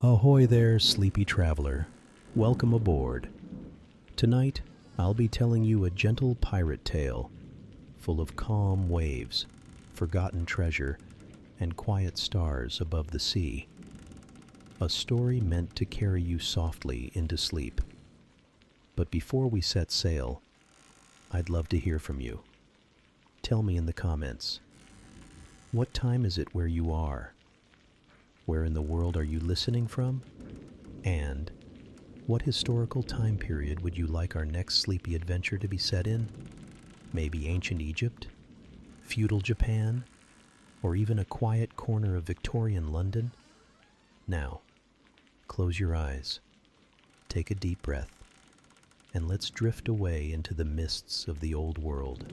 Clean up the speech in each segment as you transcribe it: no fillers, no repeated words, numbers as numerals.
Ahoy there, sleepy traveler. Welcome aboard. Tonight, I'll be telling you a gentle pirate tale, full of calm waves, forgotten treasure, and quiet stars above the sea. A story meant to carry you softly into sleep. But before we set sail, I'd love to hear from you. Tell me in the comments, what time is it where you are? Where in the world are you listening from? And what historical time period would you like our next sleepy adventure to be set in? Maybe ancient Egypt, feudal Japan, or even a quiet corner of Victorian London? Now, close your eyes, take a deep breath, and let's drift away into the mists of the old world.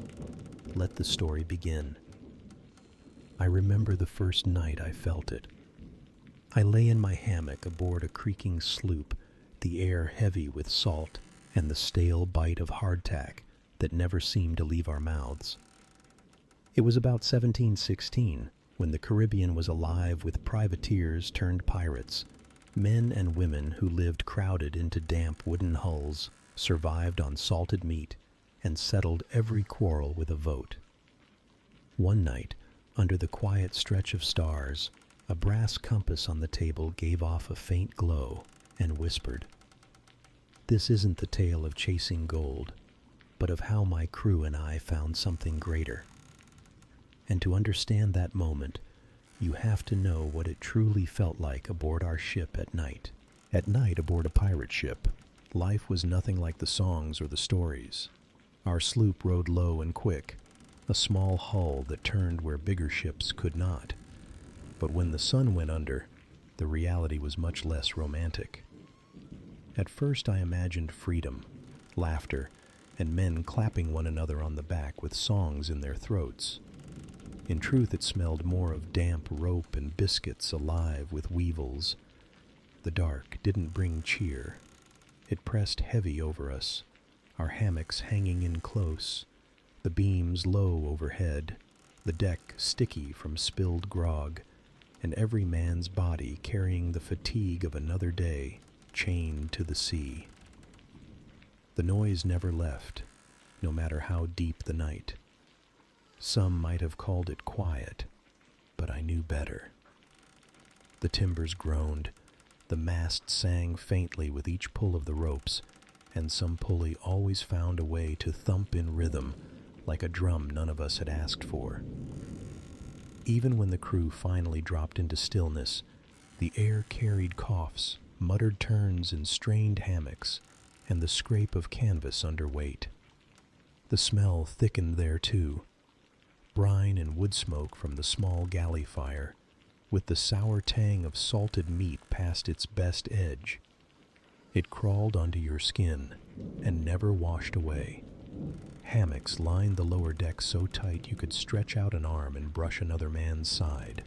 Let the story begin. I remember the first night I felt it. I lay in my hammock aboard a creaking sloop, the air heavy with salt and the stale bite of hardtack that never seemed to leave our mouths. It was about 1716, when the Caribbean was alive with privateers turned pirates, men and women who lived crowded into damp wooden hulls, survived on salted meat, and settled every quarrel with a vote. One night, under the quiet stretch of stars, a brass compass on the table gave off a faint glow and whispered, "This isn't the tale of chasing gold, but of how my crew and I found something greater." And to understand that moment, you have to know what it truly felt like aboard our ship at night. At night aboard a pirate ship, life was nothing like the songs or the stories. Our sloop rode low and quick, a small hull that turned where bigger ships could not. But when the sun went under, the reality was much less romantic. At first I imagined freedom, laughter, and men clapping one another on the back with songs in their throats. In truth, it smelled more of damp rope and biscuits alive with weevils. The dark didn't bring cheer. It pressed heavy over us, our hammocks hanging in close, the beams low overhead, the deck sticky from spilled grog, and every man's body carrying the fatigue of another day, chained to the sea. The noise never left, no matter how deep the night. Some might have called it quiet, but I knew better. The timbers groaned, the mast sang faintly with each pull of the ropes, and some pulley always found a way to thump in rhythm, like a drum none of us had asked for. Even when the crew finally dropped into stillness, the air carried coughs, muttered turns in strained hammocks, and the scrape of canvas under weight. The smell thickened there too, brine and wood smoke from the small galley fire, with the sour tang of salted meat past its best edge. It crawled onto your skin and never washed away. Hammocks lined the lower deck so tight you could stretch out an arm and brush another man's side.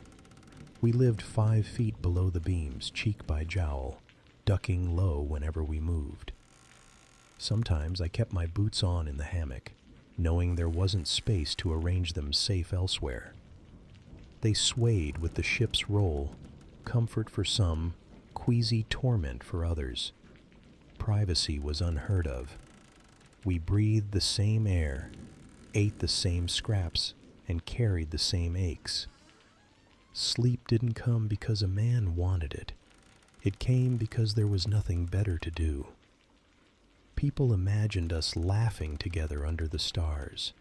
We lived 5 feet below the beams, cheek by jowl, ducking low whenever we moved. Sometimes I kept my boots on in the hammock, knowing there wasn't space to arrange them safe elsewhere. They swayed with the ship's roll, comfort for some, queasy torment for others. Privacy was unheard of. We breathed the same air, ate the same scraps, and carried the same aches. Sleep didn't come because a man wanted it. It came because there was nothing better to do. People imagined us laughing together under the stars.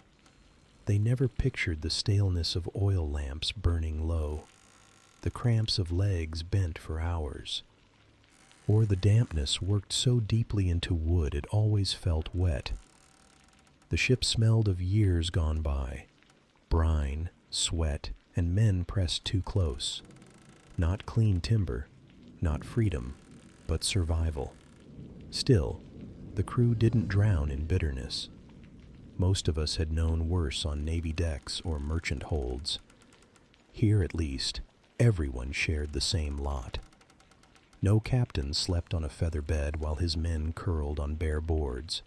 They never pictured the staleness of oil lamps burning low, the cramps of legs bent for hours, or the dampness worked so deeply into wood it always felt wet. The ship smelled of years gone by, brine, sweat, and men pressed too close. Not clean timber, not freedom, but survival. Still, the crew didn't drown in bitterness. Most of us had known worse on Navy decks or merchant holds. Here, at least, everyone shared the same lot. No captain slept on a feather bed while his men curled on bare boards.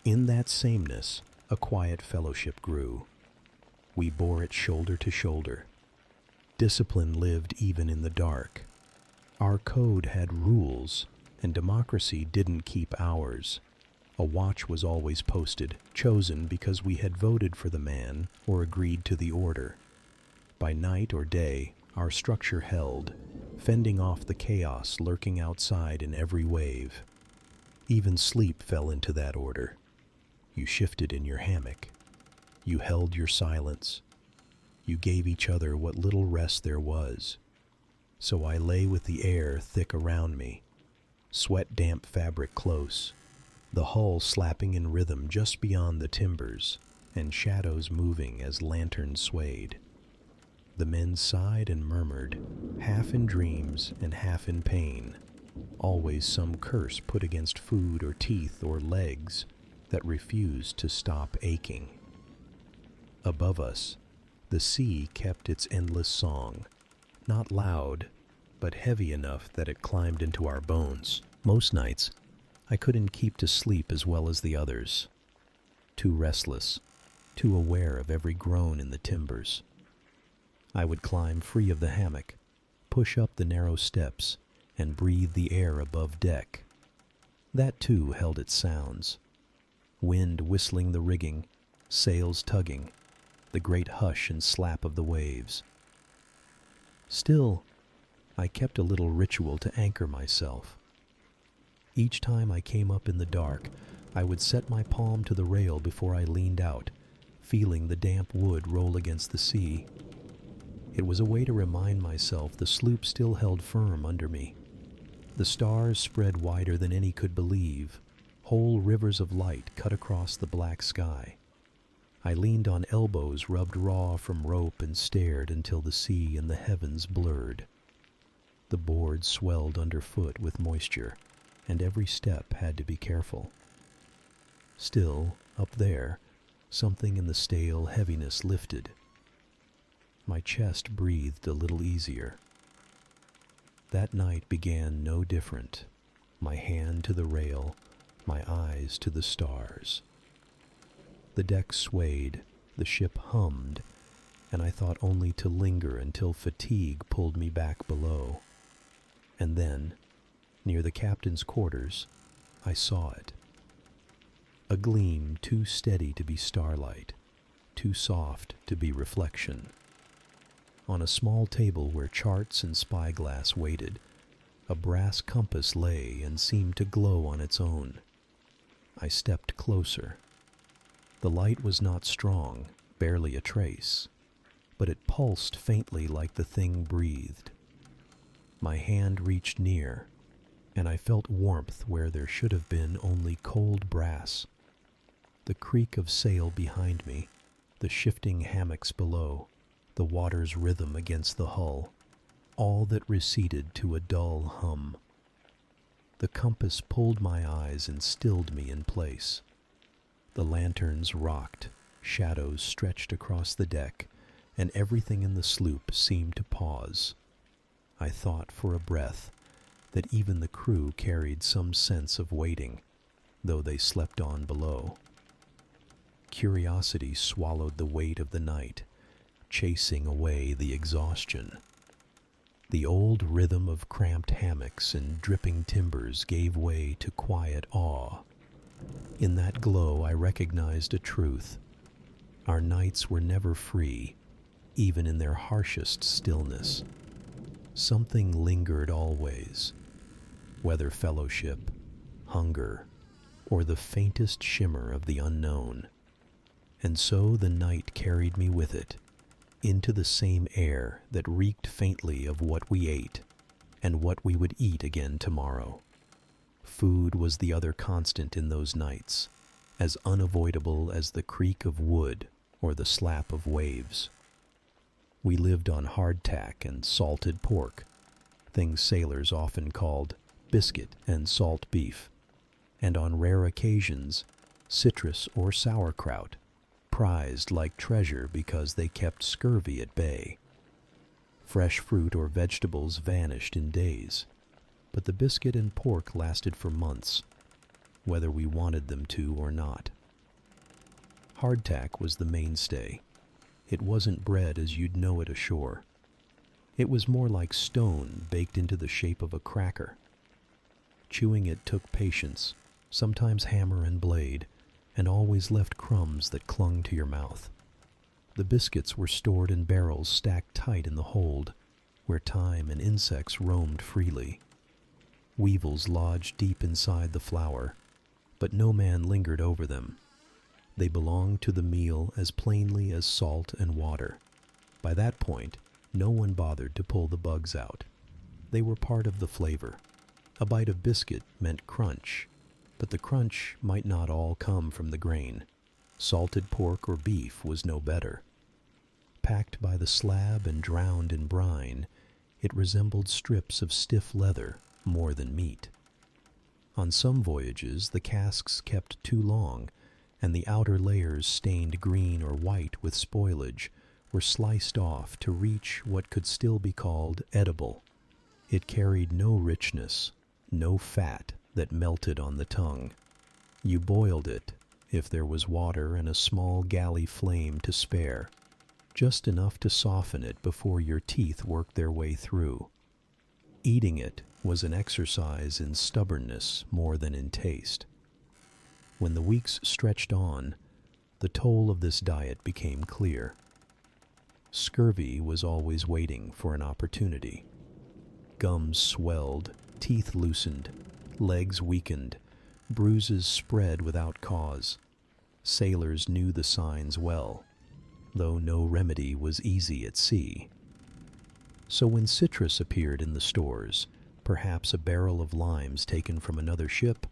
In that sameness, a quiet fellowship grew. We bore it shoulder to shoulder. Discipline lived even in the dark. Our code had rules, and democracy didn't keep ours. A watch was always posted, chosen because we had voted for the man or agreed to the order. By night or day, our structure held, fending off the chaos lurking outside in every wave. Even sleep fell into that order. You shifted in your hammock. You held your silence. You gave each other what little rest there was. So I lay with the air thick around me, sweat-damp fabric close, the hull slapping in rhythm just beyond the timbers, and shadows moving as lanterns swayed. The men sighed and murmured, half in dreams and half in pain, always some curse put against food or teeth or legs that refused to stop aching. Above us, the sea kept its endless song, not loud, but heavy enough that it climbed into our bones. Most nights, I couldn't keep to sleep as well as the others. Too restless, too aware of every groan in the timbers. I would climb free of the hammock, push up the narrow steps, and breathe the air above deck. That too held its sounds. Wind whistling the rigging, sails tugging, the great hush and slap of the waves. Still, I kept a little ritual to anchor myself. Each time I came up in the dark, I would set my palm to the rail before I leaned out, feeling the damp wood roll against the sea. It was a way to remind myself the sloop still held firm under me. The stars spread wider than any could believe. Whole rivers of light cut across the black sky. I leaned on elbows rubbed raw from rope and stared until the sea and the heavens blurred. The board swelled underfoot with moisture, and every step had to be careful. Still, up there, something in the stale heaviness lifted. My chest breathed a little easier. That night began no different. My hand to the rail, my eyes to the stars. The deck swayed, the ship hummed, and I thought only to linger until fatigue pulled me back below. And then, near the captain's quarters, I saw it. A gleam too steady to be starlight, too soft to be reflection. On a small table where charts and spyglass waited, a brass compass lay and seemed to glow on its own. I stepped closer. The light was not strong, barely a trace, but it pulsed faintly like the thing breathed. My hand reached near, and I felt warmth where there should have been only cold brass. The creak of sail behind me, the shifting hammocks below, the water's rhythm against the hull, all that receded to a dull hum. The compass pulled my eyes and stilled me in place. The lanterns rocked, shadows stretched across the deck, and everything in the sloop seemed to pause. I thought for a breath that even the crew carried some sense of waiting, though they slept on below. Curiosity swallowed the weight of the night, chasing away the exhaustion. The old rhythm of cramped hammocks and dripping timbers gave way to quiet awe. In that glow I recognized a truth. Our nights were never free, even in their harshest stillness. Something lingered always, whether fellowship, hunger, or the faintest shimmer of the unknown. And so the night carried me with it, into the same air that reeked faintly of what we ate, and what we would eat again tomorrow. Food was the other constant in those nights, as unavoidable as the creak of wood or the slap of waves. We lived on hardtack and salted pork, things sailors often called biscuit and salt beef, and on rare occasions, citrus or sauerkraut, prized like treasure because they kept scurvy at bay. Fresh fruit or vegetables vanished in days, but the biscuit and pork lasted for months, whether we wanted them to or not. Hardtack was the mainstay. It wasn't bread as you'd know it ashore. It was more like stone baked into the shape of a cracker. Chewing it took patience, sometimes hammer and blade, and always left crumbs that clung to your mouth. The biscuits were stored in barrels stacked tight in the hold, where time and insects roamed freely. Weevils lodged deep inside the flour, but no man lingered over them. They belonged to the meal as plainly as salt and water. By that point, no one bothered to pull the bugs out. They were part of the flavor. A bite of biscuit meant crunch, but the crunch might not all come from the grain. Salted pork or beef was no better. Packed by the slab and drowned in brine, it resembled strips of stiff leather more than meat. On some voyages, the casks kept too long, and the outer layers stained green or white with spoilage were sliced off to reach what could still be called edible. It carried no richness, no fat that melted on the tongue. You boiled it, if there was water and a small galley flame to spare, just enough to soften it before your teeth worked their way through. Eating it was an exercise in stubbornness more than in taste. When the weeks stretched on, the toll of this diet became clear. Scurvy was always waiting for an opportunity. Gums swelled, teeth loosened, legs weakened, bruises spread without cause. Sailors knew the signs well, though no remedy was easy at sea. So when citrus appeared in the stores, perhaps a barrel of limes taken from another ship,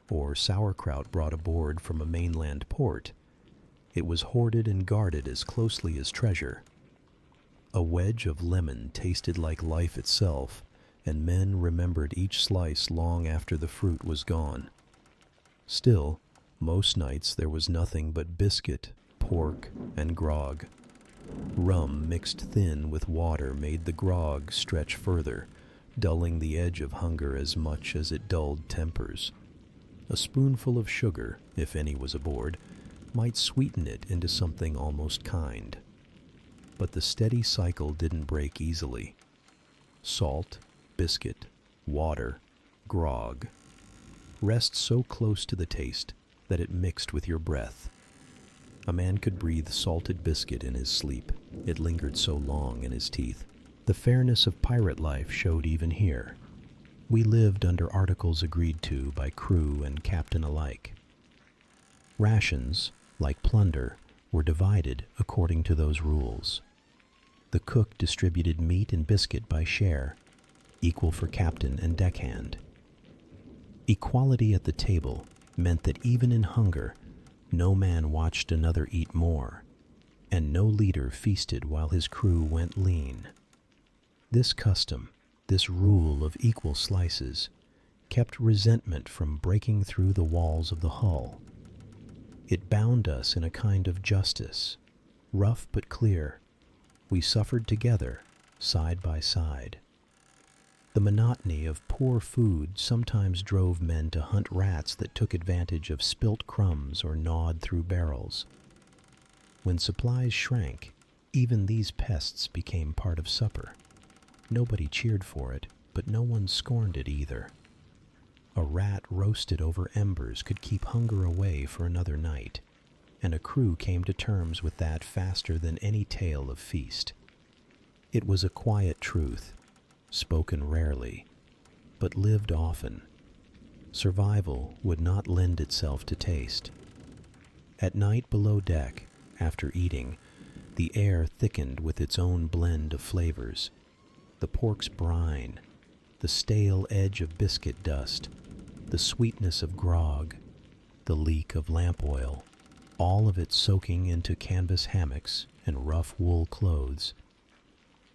or sauerkraut brought aboard from a mainland port, it was hoarded and guarded as closely as treasure. A wedge of lemon tasted like life itself, and men remembered each slice long after the fruit was gone. Still, most nights there was nothing but biscuit, pork, and grog. Rum mixed thin with water made the grog stretch further, dulling the edge of hunger as much as it dulled tempers. A spoonful of sugar, if any was aboard, might sweeten it into something almost kind. But the steady cycle didn't break easily. Salt, biscuit, water, grog. Rest so close to the taste that it mixed with your breath. A man could breathe salted biscuit in his sleep. It lingered so long in his teeth. The fairness of pirate life showed even here. We lived under articles agreed to by crew and captain alike. Rations, like plunder, were divided according to those rules. The cook distributed meat and biscuit by share, equal for captain and deckhand. Equality at the table meant that even in hunger, no man watched another eat more, and no leader feasted while his crew went lean. This custom, this rule of equal slices, kept resentment from breaking through the walls of the hull. It bound us in a kind of justice, rough but clear. We suffered together, side by side. The monotony of poor food sometimes drove men to hunt rats that took advantage of spilt crumbs or gnawed through barrels. When supplies shrank, even these pests became part of supper. Nobody cheered for it, but no one scorned it either. A rat roasted over embers could keep hunger away for another night, and a crew came to terms with that faster than any tale of feast. It was a quiet truth, spoken rarely, but lived often. Survival would not lend itself to taste. At night below deck, after eating, the air thickened with its own blend of flavors. The pork's brine, the stale edge of biscuit dust, the sweetness of grog, the leak of lamp oil, all of it soaking into canvas hammocks and rough wool clothes.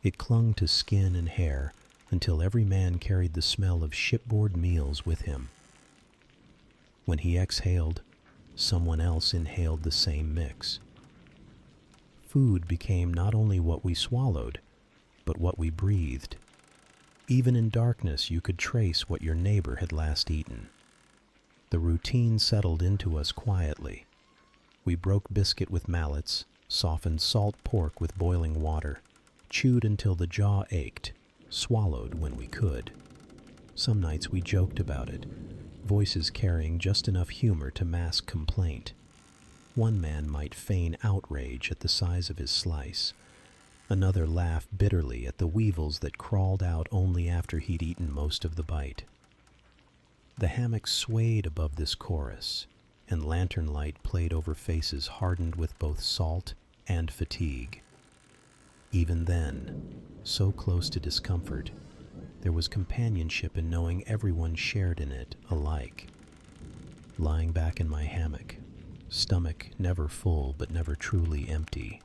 It clung to skin and hair until every man carried the smell of shipboard meals with him. When he exhaled, someone else inhaled the same mix. Food became not only what we swallowed, but what we breathed. Even in darkness you could trace what your neighbor had last eaten. The routine settled into us quietly. We broke biscuit with mallets, softened salt pork with boiling water, chewed until the jaw ached, swallowed when we could. Some nights we joked about it, voices carrying just enough humor to mask complaint. One man might feign outrage at the size of his slice. Another laugh bitterly at the weevils that crawled out only after he'd eaten most of the bite. The hammock swayed above this chorus, and lantern light played over faces hardened with both salt and fatigue. Even then, so close to discomfort, there was companionship in knowing everyone shared in it alike. Lying back in my hammock, stomach never full but never truly empty,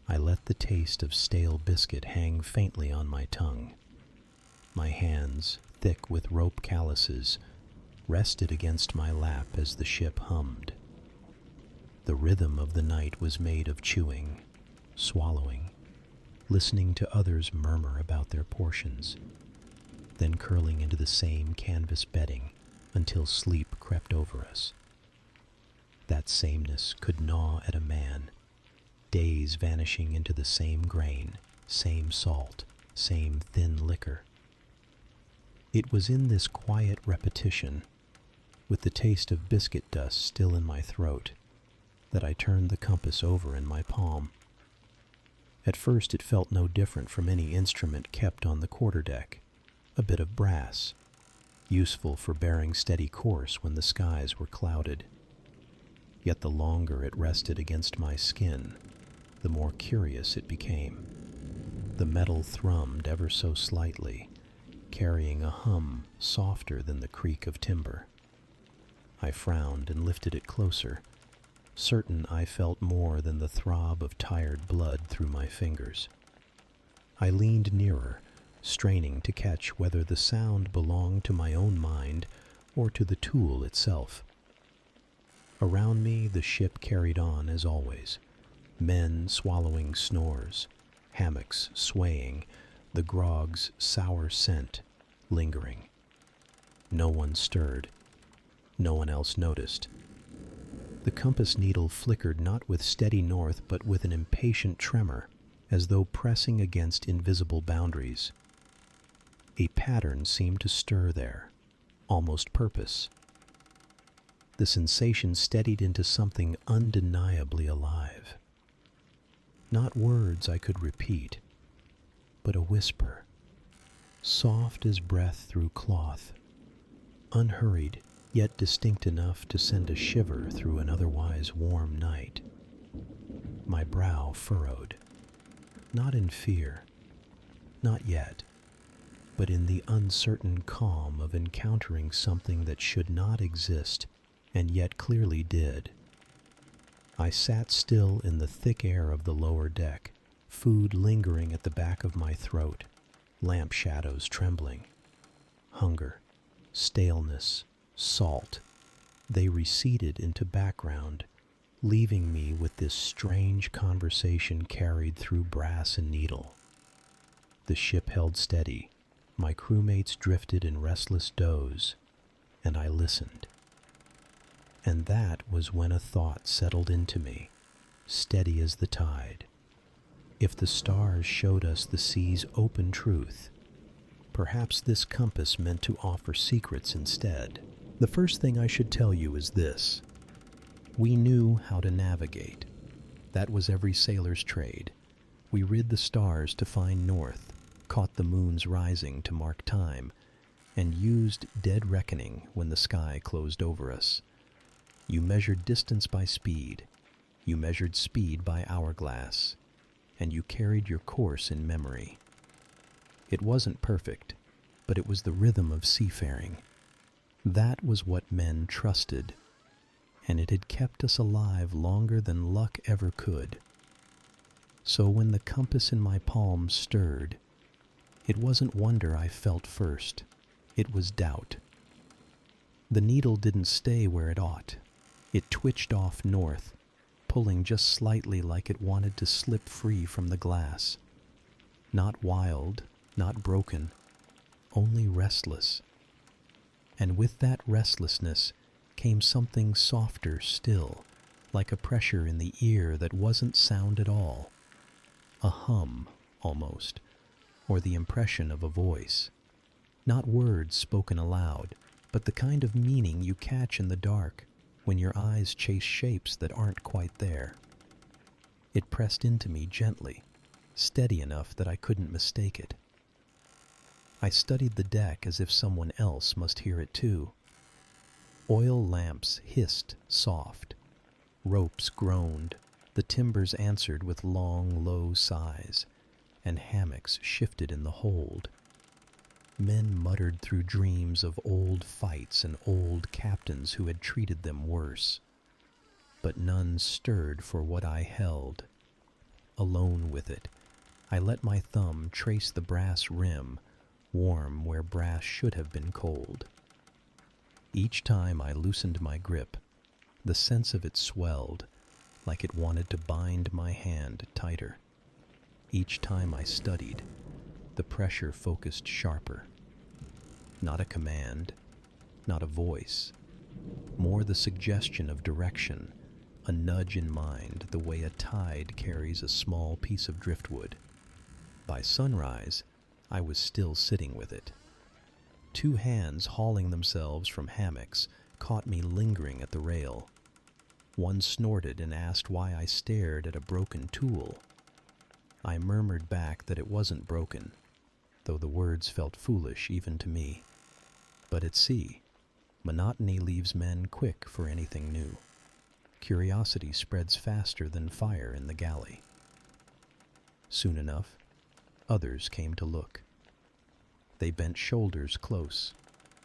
I let the taste of stale biscuit hang faintly on my tongue. My hands, thick with rope calluses, rested against my lap as the ship hummed. The rhythm of the night was made of chewing, swallowing, listening to others murmur about their portions, then curling into the same canvas bedding until sleep crept over us. That sameness could gnaw at a man, days vanishing into the same grain, same salt, same thin liquor. It was in this quiet repetition, with the taste of biscuit dust still in my throat, that I turned the compass over in my palm. At first it felt no different from any instrument kept on the quarterdeck, a bit of brass, useful for bearing steady course when the skies were clouded. Yet the longer it rested against my skin, the more curious it became. The metal thrummed ever so slightly, carrying a hum softer than the creak of timber. I frowned and lifted it closer, certain I felt more than the throb of tired blood through my fingers. I leaned nearer, straining to catch whether the sound belonged to my own mind or to the tool itself. Around me the ship carried on as always, men swallowing snores, hammocks swaying, the grog's sour scent lingering. No one stirred. No one else noticed. The compass needle flickered not with steady north but with an impatient tremor, as though pressing against invisible boundaries. A pattern seemed to stir there, almost purpose. The sensation steadied into something undeniably alive. Not words I could repeat, but a whisper, soft as breath through cloth, unhurried, yet distinct enough to send a shiver through an otherwise warm night. My brow furrowed, not in fear, not yet, but in the uncertain calm of encountering something that should not exist and yet clearly did. I sat still in the thick air of the lower deck, food lingering at the back of my throat, lamp shadows trembling. Hunger, staleness, salt, they receded into background, leaving me with this strange conversation carried through brass and needle. The ship held steady, my crewmates drifted in restless doze, and I listened. And that was when a thought settled into me, steady as the tide. If the stars showed us the sea's open truth, perhaps this compass meant to offer secrets instead. The first thing I should tell you is this. We knew how to navigate. That was every sailor's trade. We rid the stars to find north, caught the moon's rising to mark time, and used dead reckoning when the sky closed over us. You measured distance by speed, you measured speed by hourglass, and you carried your course in memory. It wasn't perfect, but it was the rhythm of seafaring. That was what men trusted, and it had kept us alive longer than luck ever could. So when the compass in my palm stirred, it wasn't wonder I felt first, it was doubt. The needle didn't stay where it ought. It twitched off north, pulling just slightly like it wanted to slip free from the glass. Not wild, not broken, only restless. And with that restlessness came something softer still, like a pressure in the ear that wasn't sound at all. A hum, almost, or the impression of a voice. Not words spoken aloud, but the kind of meaning you catch in the dark when your eyes chase shapes that aren't quite there. It pressed into me gently, steady enough that I couldn't mistake it. I studied the deck as if someone else must hear it too. Oil lamps hissed soft. Ropes groaned. The timbers answered with long, low sighs, and hammocks shifted in the hold. Men muttered through dreams of old fights and old captains who had treated them worse. But none stirred for what I held. Alone with it, I let my thumb trace the brass rim, warm where brass should have been cold. Each time I loosened my grip, the sense of it swelled, like it wanted to bind my hand tighter. Each time I studied, the pressure focused sharper. Not a command, not a voice, more the suggestion of direction, a nudge in mind, the way a tide carries a small piece of driftwood. By sunrise, I was still sitting with it. Two hands hauling themselves from hammocks caught me lingering at the rail. One snorted and asked why I stared at a broken tool. I murmured back that it wasn't broken, though the words felt foolish even to me. But at sea, monotony leaves men quick for anything new. Curiosity spreads faster than fire in the galley. Soon enough, others came to look. They bent shoulders close,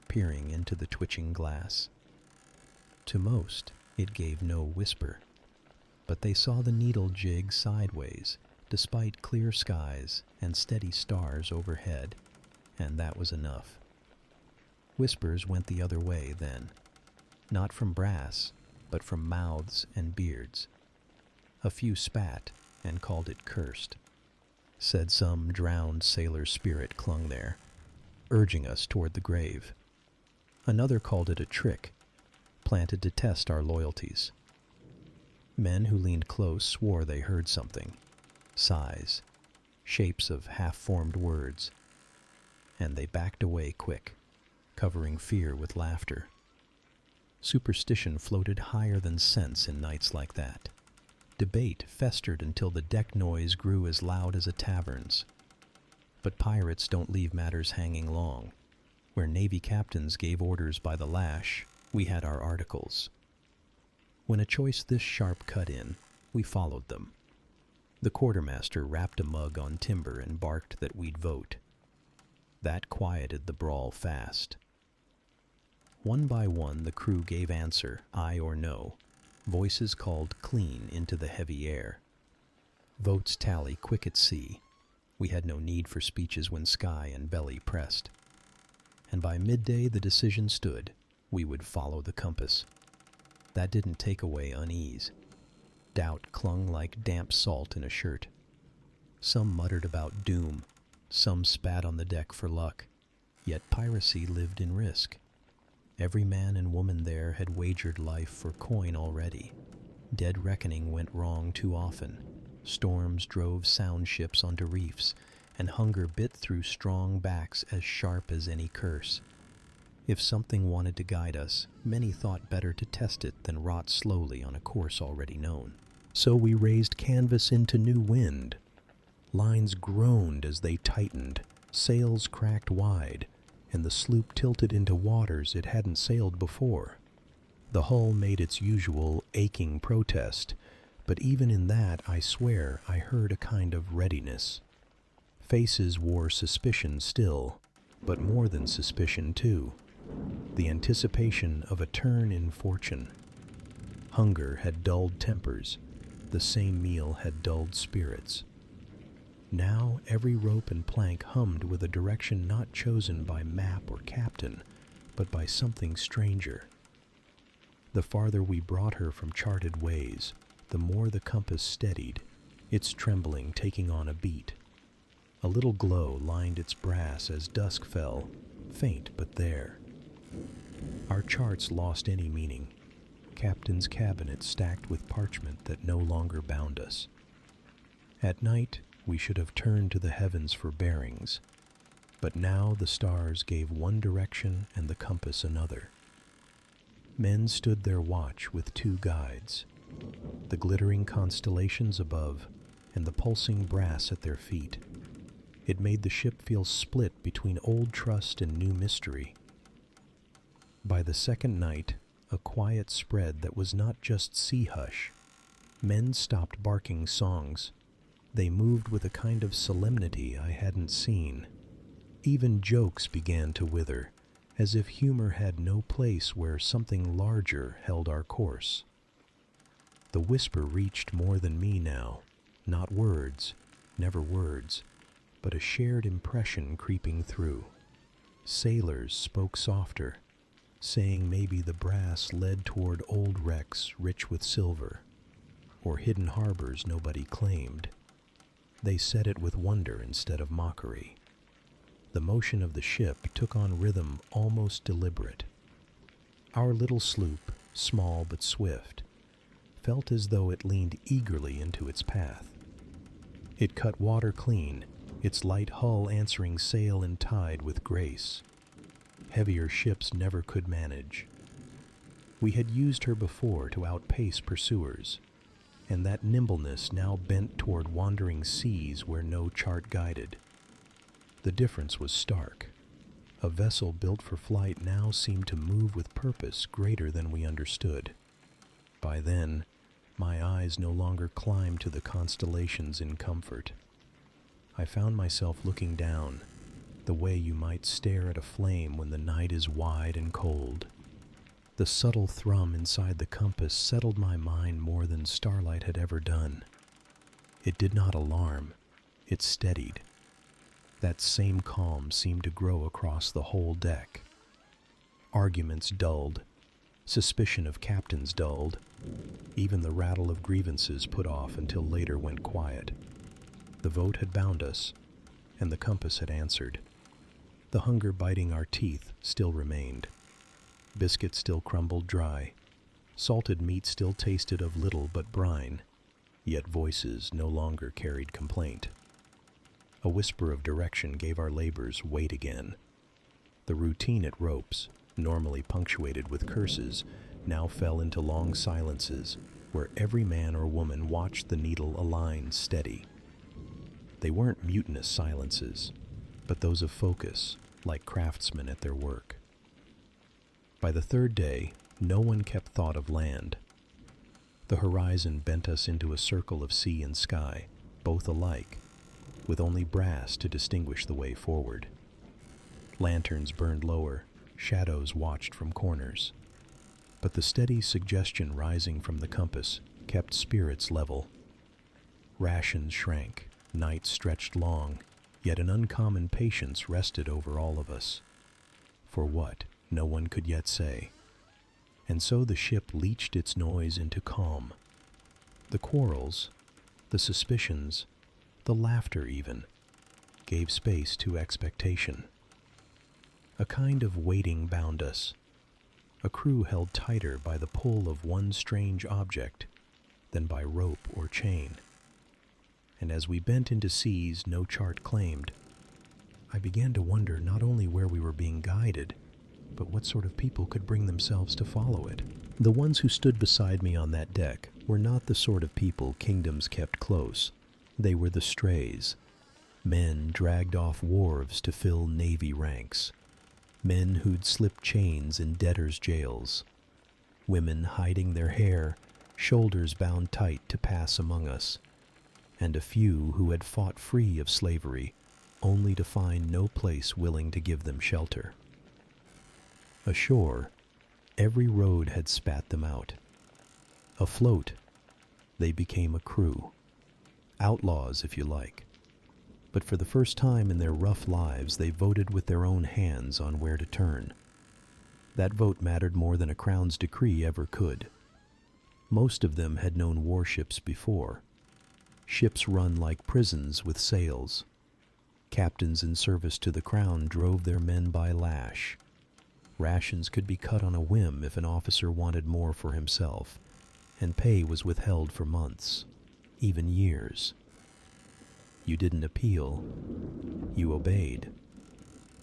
peering into the twitching glass. To most, it gave no whisper, but they saw the needle jig sideways, despite clear skies and steady stars overhead, and that was enough. Whispers went the other way then, not from brass, but from mouths and beards. A few spat and called it cursed. Said some drowned sailor spirit clung there, urging us toward the grave. Another called it a trick, planted to test our loyalties. Men who leaned close swore they heard something, sighs, shapes of half-formed words, and they backed away quick, covering fear with laughter. Superstition floated higher than sense in nights like that. Debate festered until the deck noise grew as loud as a tavern's. But pirates don't leave matters hanging long. Where Navy captains gave orders by the lash, we had our articles. When a choice this sharp cut in, we followed them. The quartermaster rapped a mug on timber and barked that we'd vote. That quieted the brawl fast. One by one the crew gave answer, aye or no. Voices called clean into the heavy air. Votes tally quick at sea. We had no need for speeches when sky and belly pressed. And by midday the decision stood. We would follow the compass. That didn't take away unease. Doubt clung like damp salt in a shirt. Some muttered about doom. Some spat on the deck for luck. Yet piracy lived in risk. Every man and woman there had wagered life for coin already. Dead reckoning went wrong too often. Storms drove sound ships onto reefs, and hunger bit through strong backs as sharp as any curse. If something wanted to guide us, many thought better to test it than rot slowly on a course already known. So we raised canvas into new wind. Lines groaned as they tightened, sails cracked wide, and the sloop tilted into waters it hadn't sailed before. The hull made its usual aching protest, but even in that I swear I heard a kind of readiness. Faces wore suspicion still, but more than suspicion too. The anticipation of a turn in fortune. Hunger had dulled tempers. The same meal had dulled spirits. Now every rope and plank hummed with a direction not chosen by map or captain, but by something stranger. The farther we brought her from charted ways, the more the compass steadied, its trembling taking on a beat. A little glow lined its brass as dusk fell, faint but there. Our charts lost any meaning. Captain's cabinet stacked with parchment that no longer bound us. At night, we should have turned to the heavens for bearings, but now the stars gave one direction and the compass another. Men stood their watch with two guides, the glittering constellations above and the pulsing brass at their feet. It made the ship feel split between old trust and new mystery. By the second night, a quiet spread that was not just sea hush. Men stopped barking songs. They moved with a kind of solemnity I hadn't seen. Even jokes began to wither, as if humor had no place where something larger held our course. The whisper reached more than me now, not words, never words, but a shared impression creeping through. Sailors spoke softer, saying maybe the brass led toward old wrecks rich with silver, or hidden harbors nobody claimed. They said it with wonder instead of mockery. The motion of the ship took on rhythm almost deliberate. Our little sloop, small but swift, felt as though it leaned eagerly into its path. It cut water clean, its light hull answering sail and tide with grace. Heavier ships never could manage. We had used her before to outpace pursuers, and that nimbleness now bent toward wandering seas where no chart guided. The difference was stark. A vessel built for flight now seemed to move with purpose greater than we understood. By then, my eyes no longer climbed to the constellations in comfort. I found myself looking down, the way you might stare at a flame when the night is wide and cold. The subtle thrum inside the compass settled my mind more than starlight had ever done. It did not alarm, it steadied. That same calm seemed to grow across the whole deck. Arguments dulled, suspicion of captains dulled, even the rattle of grievances put off until later went quiet. The vote had bound us, and the compass had answered. The hunger biting our teeth still remained. Biscuits still crumbled dry. Salted meat still tasted of little but brine, yet voices no longer carried complaint. A whisper of direction gave our labors weight again. The routine at ropes, normally punctuated with curses, now fell into long silences where every man or woman watched the needle align steady. They weren't mutinous silences, but those of focus, like craftsmen at their work. By the third day, no one kept thought of land. The horizon bent us into a circle of sea and sky, both alike, with only brass to distinguish the way forward. Lanterns burned lower, shadows watched from corners. But the steady suggestion rising from the compass kept spirits level. Rations shrank, nights stretched long, yet an uncommon patience rested over all of us. For what, no one could yet say. And so the ship leached its noise into calm. The quarrels, the suspicions, the laughter even, gave space to expectation. A kind of waiting bound us. A crew held tighter by the pull of one strange object than by rope or chain. And as we bent into seas no chart claimed, I began to wonder not only where we were being guided, but what sort of people could bring themselves to follow it. The ones who stood beside me on that deck were not the sort of people kingdoms kept close. They were the strays, men dragged off wharves to fill navy ranks, men who'd slipped chains in debtors' jails, women hiding their hair, shoulders bound tight to pass among us, and a few who had fought free of slavery only to find no place willing to give them shelter. Ashore, every road had spat them out. Afloat, they became a crew. Outlaws, if you like. But for the first time in their rough lives, they voted with their own hands on where to turn. That vote mattered more than a crown's decree ever could. Most of them had known warships before. Ships run like prisons with sails. Captains in service to the crown drove their men by lash. Rations could be cut on a whim if an officer wanted more for himself, and pay was withheld for months, even years. You didn't appeal, you obeyed.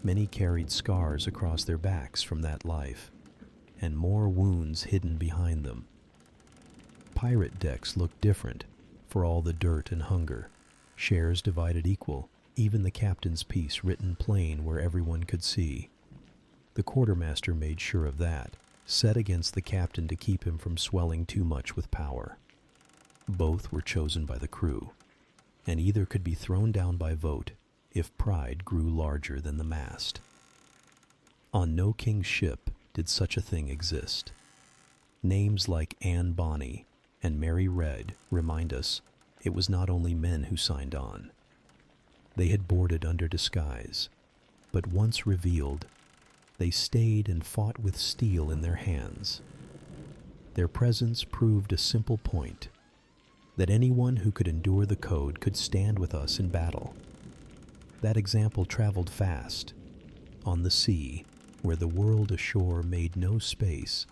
Many carried scars across their backs from that life, and more wounds hidden behind them. Pirate decks looked different, for all the dirt and hunger. Shares divided equal, even the captain's piece written plain where everyone could see. The quartermaster made sure of that, set against the captain to keep him from swelling too much with power. Both were chosen by the crew, and either could be thrown down by vote if pride grew larger than the mast. On no king's ship did such a thing exist. Names like Anne Bonny and Mary Red remind us it was not only men who signed on. They had boarded under disguise, but once revealed, they stayed and fought with steel in their hands. Their presence proved a simple point, that anyone who could endure the code could stand with us in battle. That example traveled fast. On the sea, where the world ashore made no space,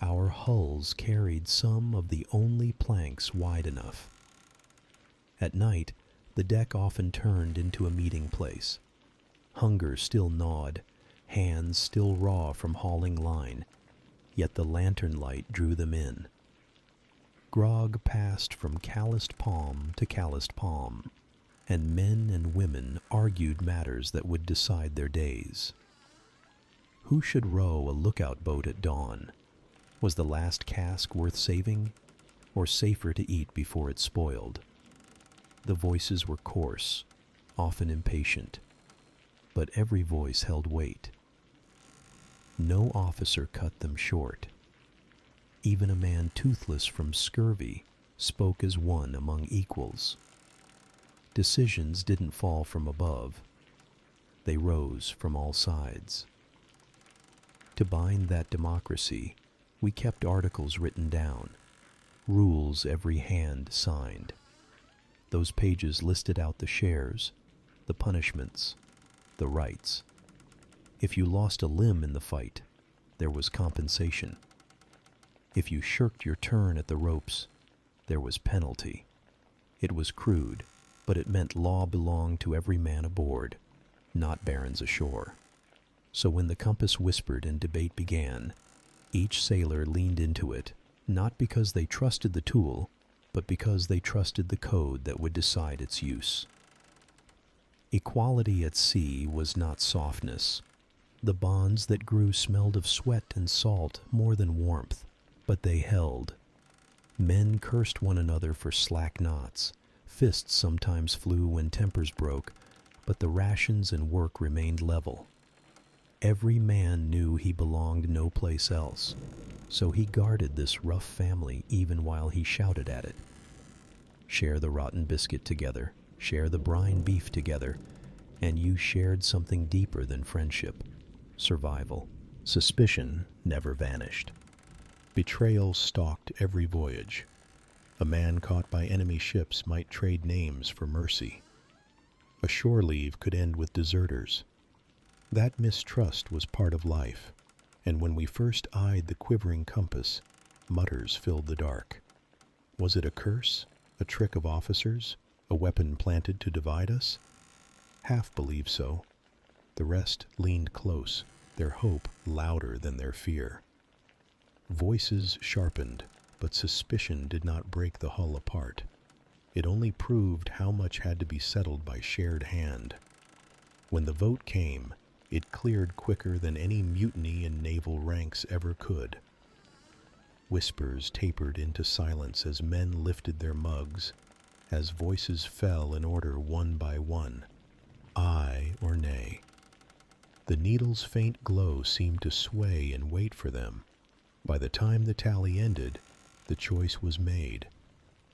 our hulls carried some of the only planks wide enough. At night, the deck often turned into a meeting place. Hunger still gnawed, hands still raw from hauling line, yet the lantern light drew them in. Grog passed from calloused palm to calloused palm, and men and women argued matters that would decide their days. Who should row a lookout boat at dawn? Was the last cask worth saving, or safer to eat before it spoiled? The voices were coarse, often impatient, but every voice held weight. No officer cut them short. Even a man toothless from scurvy spoke as one among equals. Decisions didn't fall from above. They rose from all sides. To bind that democracy, we kept articles written down, rules every hand signed. Those pages listed out the shares, the punishments, the rights. If you lost a limb in the fight, there was compensation. If you shirked your turn at the ropes, there was penalty. It was crude, but it meant law belonged to every man aboard, not barons ashore. So when the compass whispered and debate began, each sailor leaned into it, not because they trusted the tool, but because they trusted the code that would decide its use. Equality at sea was not softness. The bonds that grew smelled of sweat and salt more than warmth, but they held. Men cursed one another for slack knots. Fists sometimes flew when tempers broke, but the rations and work remained level. Every man knew he belonged no place else, so he guarded this rough family even while he shouted at it. Share the rotten biscuit together, share the brine beef together, and you shared something deeper than friendship, survival. Suspicion never vanished. Betrayal stalked every voyage. A man caught by enemy ships might trade names for mercy. A shore leave could end with deserters. That mistrust was part of life, and when we first eyed the quivering compass, mutters filled the dark. Was it a curse, a trick of officers, a weapon planted to divide us? Half believed so. The rest leaned close, their hope louder than their fear. Voices sharpened, but suspicion did not break the hull apart. It only proved how much had to be settled by shared hand. When the vote came, it cleared quicker than any mutiny in naval ranks ever could. Whispers tapered into silence as men lifted their mugs, as voices fell in order one by one, aye or nay. The needle's faint glow seemed to sway and wait for them. By the time the tally ended, the choice was made,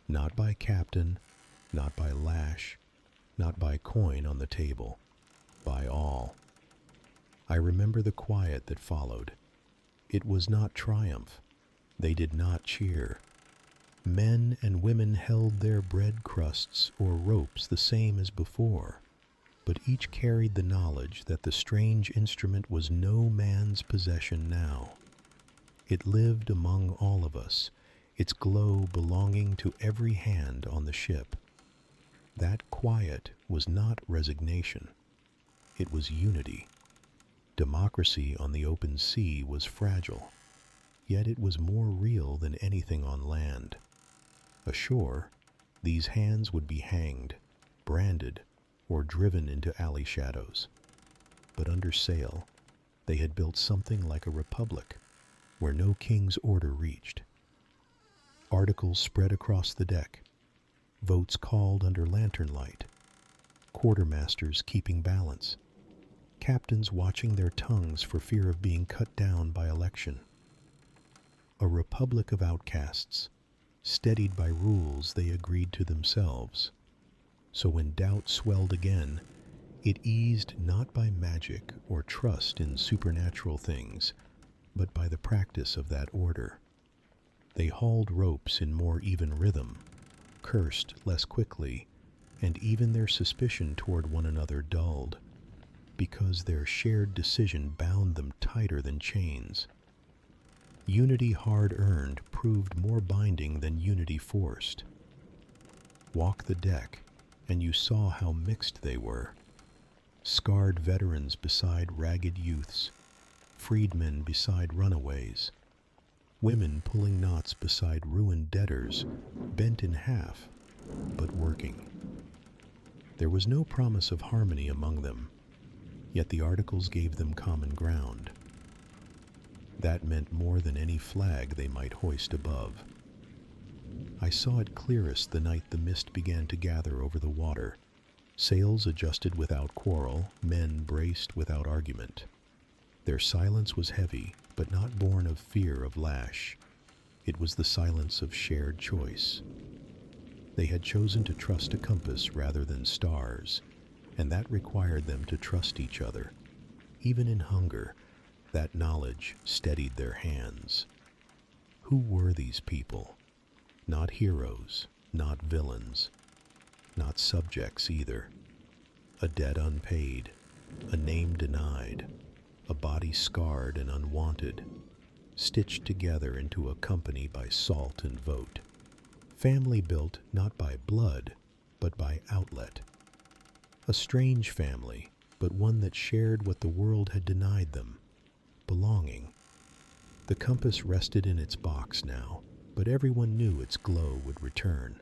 not by captain, not by lash, not by coin on the table, by all. I remember the quiet that followed. It was not triumph. They did not cheer. Men and women held their bread crusts or ropes the same as before, but each carried the knowledge that the strange instrument was no man's possession now. It lived among all of us, its glow belonging to every hand on the ship. That quiet was not resignation. It was unity. Democracy on the open sea was fragile, yet it was more real than anything on land. Ashore, these hands would be hanged, branded, or driven into alley shadows. But under sail, they had built something like a republic, where no king's order reached. Articles spread across the deck, votes called under lantern light, quartermasters keeping balance, captains watching their tongues for fear of being cut down by election. A republic of outcasts, steadied by rules they agreed to themselves. So when doubt swelled again, it eased not by magic or trust in supernatural things, but by the practice of that order. They hauled ropes in more even rhythm, cursed less quickly, and even their suspicion toward one another dulled, because their shared decision bound them tighter than chains. Unity hard-earned proved more binding than unity forced. Walk the deck, and you saw how mixed they were. Scarred veterans beside ragged youths, freedmen beside runaways, women pulling knots beside ruined debtors, bent in half, but working. There was no promise of harmony among them, yet the articles gave them common ground. That meant more than any flag they might hoist above. I saw it clearest the night the mist began to gather over the water. Sails adjusted without quarrel, men braced without argument. Their silence was heavy, but not born of fear of lash. It was the silence of shared choice. They had chosen to trust a compass rather than stars, and that required them to trust each other. Even in hunger, that knowledge steadied their hands. Who were these people? Not heroes, not villains, not subjects either. A debt unpaid, a name denied, a body scarred and unwanted, stitched together into a company by salt and vote. Family built not by blood, but by outlet. A strange family, but one that shared what the world had denied them, belonging. The compass rested in its box now, but everyone knew its glow would return.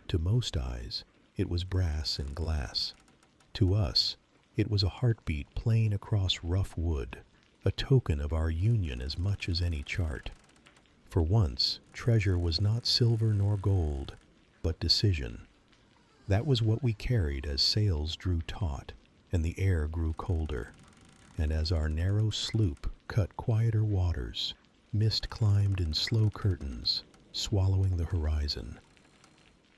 To most eyes, it was brass and glass. To us, it was a heartbeat playing across rough wood, a token of our union as much as any chart. For once, treasure was not silver nor gold, but decision. That was what we carried as sails drew taut, and the air grew colder. And as our narrow sloop cut quieter waters, mist climbed in slow curtains, swallowing the horizon.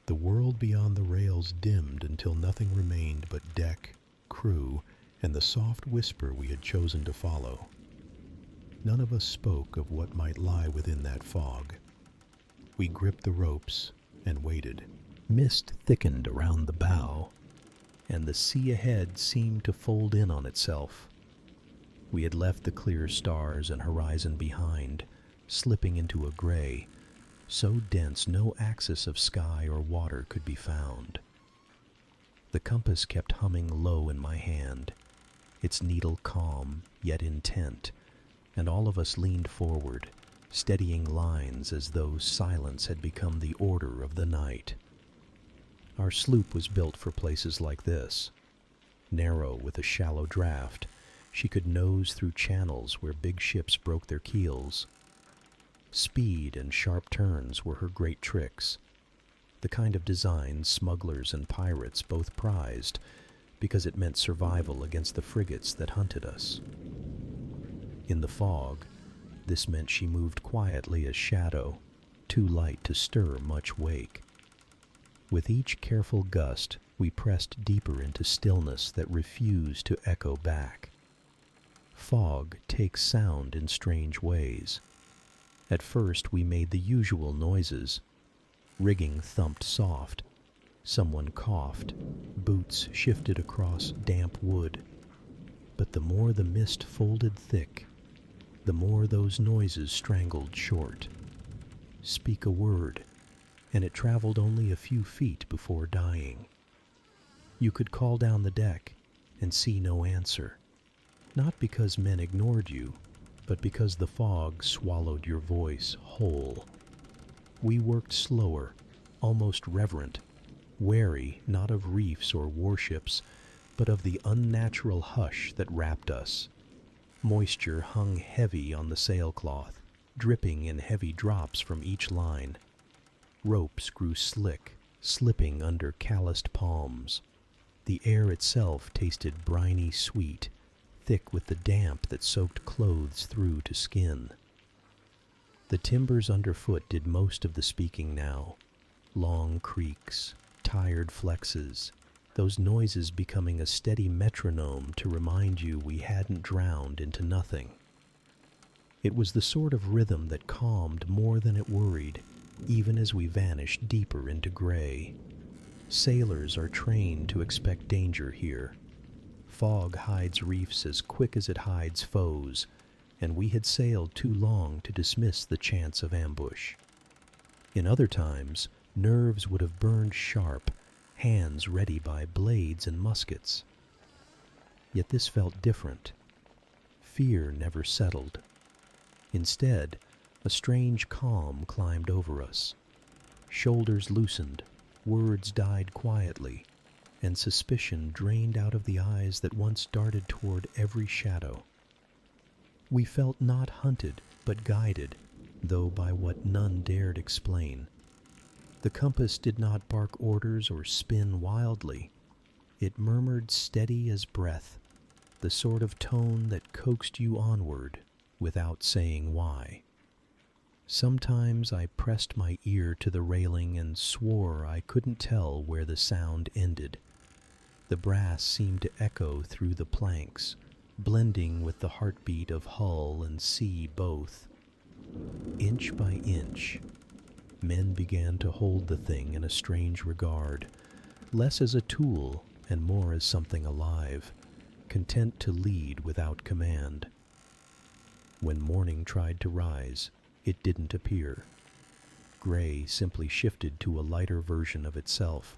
The world beyond the rails dimmed until nothing remained but deck, crew, and the soft whisper we had chosen to follow. None of us spoke of what might lie within that fog. We gripped the ropes and waited. Mist thickened around the bow, and the sea ahead seemed to fold in on itself. We had left the clear stars and horizon behind, slipping into a gray, so dense no axis of sky or water could be found. The compass kept humming low in my hand, its needle calm yet intent, and all of us leaned forward, steadying lines as though silence had become the order of the night. Our sloop was built for places like this. Narrow with a shallow draft, she could nose through channels where big ships broke their keels. Speed and sharp turns were her great tricks, the kind of design smugglers and pirates both prized because it meant survival against the frigates that hunted us. In the fog, this meant she moved quietly as shadow, too light to stir much wake. With each careful gust, we pressed deeper into stillness that refused to echo back. Fog takes sound in strange ways. At first we made the usual noises. Rigging thumped soft. Someone coughed. Boots shifted across damp wood. But the more the mist folded thick, the more those noises strangled short. Speak a word, and it traveled only a few feet before dying. You could call down the deck and see no answer, not because men ignored you, but because the fog swallowed your voice whole. We worked slower, almost reverent, wary not of reefs or warships, but of the unnatural hush that wrapped us. Moisture hung heavy on the sailcloth, dripping in heavy drops from each line. Ropes grew slick, slipping under calloused palms. The air itself tasted briny sweet, thick with the damp that soaked clothes through to skin. The timbers underfoot did most of the speaking now. Long creaks, tired flexes, those noises becoming a steady metronome to remind you we hadn't drowned into nothing. It was the sort of rhythm that calmed more than it worried, even as we vanished deeper into gray. Sailors are trained to expect danger here. Fog hides reefs as quick as it hides foes, and we had sailed too long to dismiss the chance of ambush. In other times, nerves would have burned sharp, hands ready by blades and muskets. Yet this felt different. Fear never settled. Instead, a strange calm climbed over us. Shoulders loosened, words died quietly, and suspicion drained out of the eyes that once darted toward every shadow. We felt not hunted, but guided, though by what none dared explain. The compass did not bark orders or spin wildly. It murmured steady as breath, the sort of tone that coaxed you onward without saying why. Sometimes I pressed my ear to the railing and swore I couldn't tell where the sound ended. The brass seemed to echo through the planks, blending with the heartbeat of hull and sea both. Inch by inch, men began to hold the thing in a strange regard, less as a tool and more as something alive, content to lead without command. When morning tried to rise, it didn't appear. Gray simply shifted to a lighter version of itself.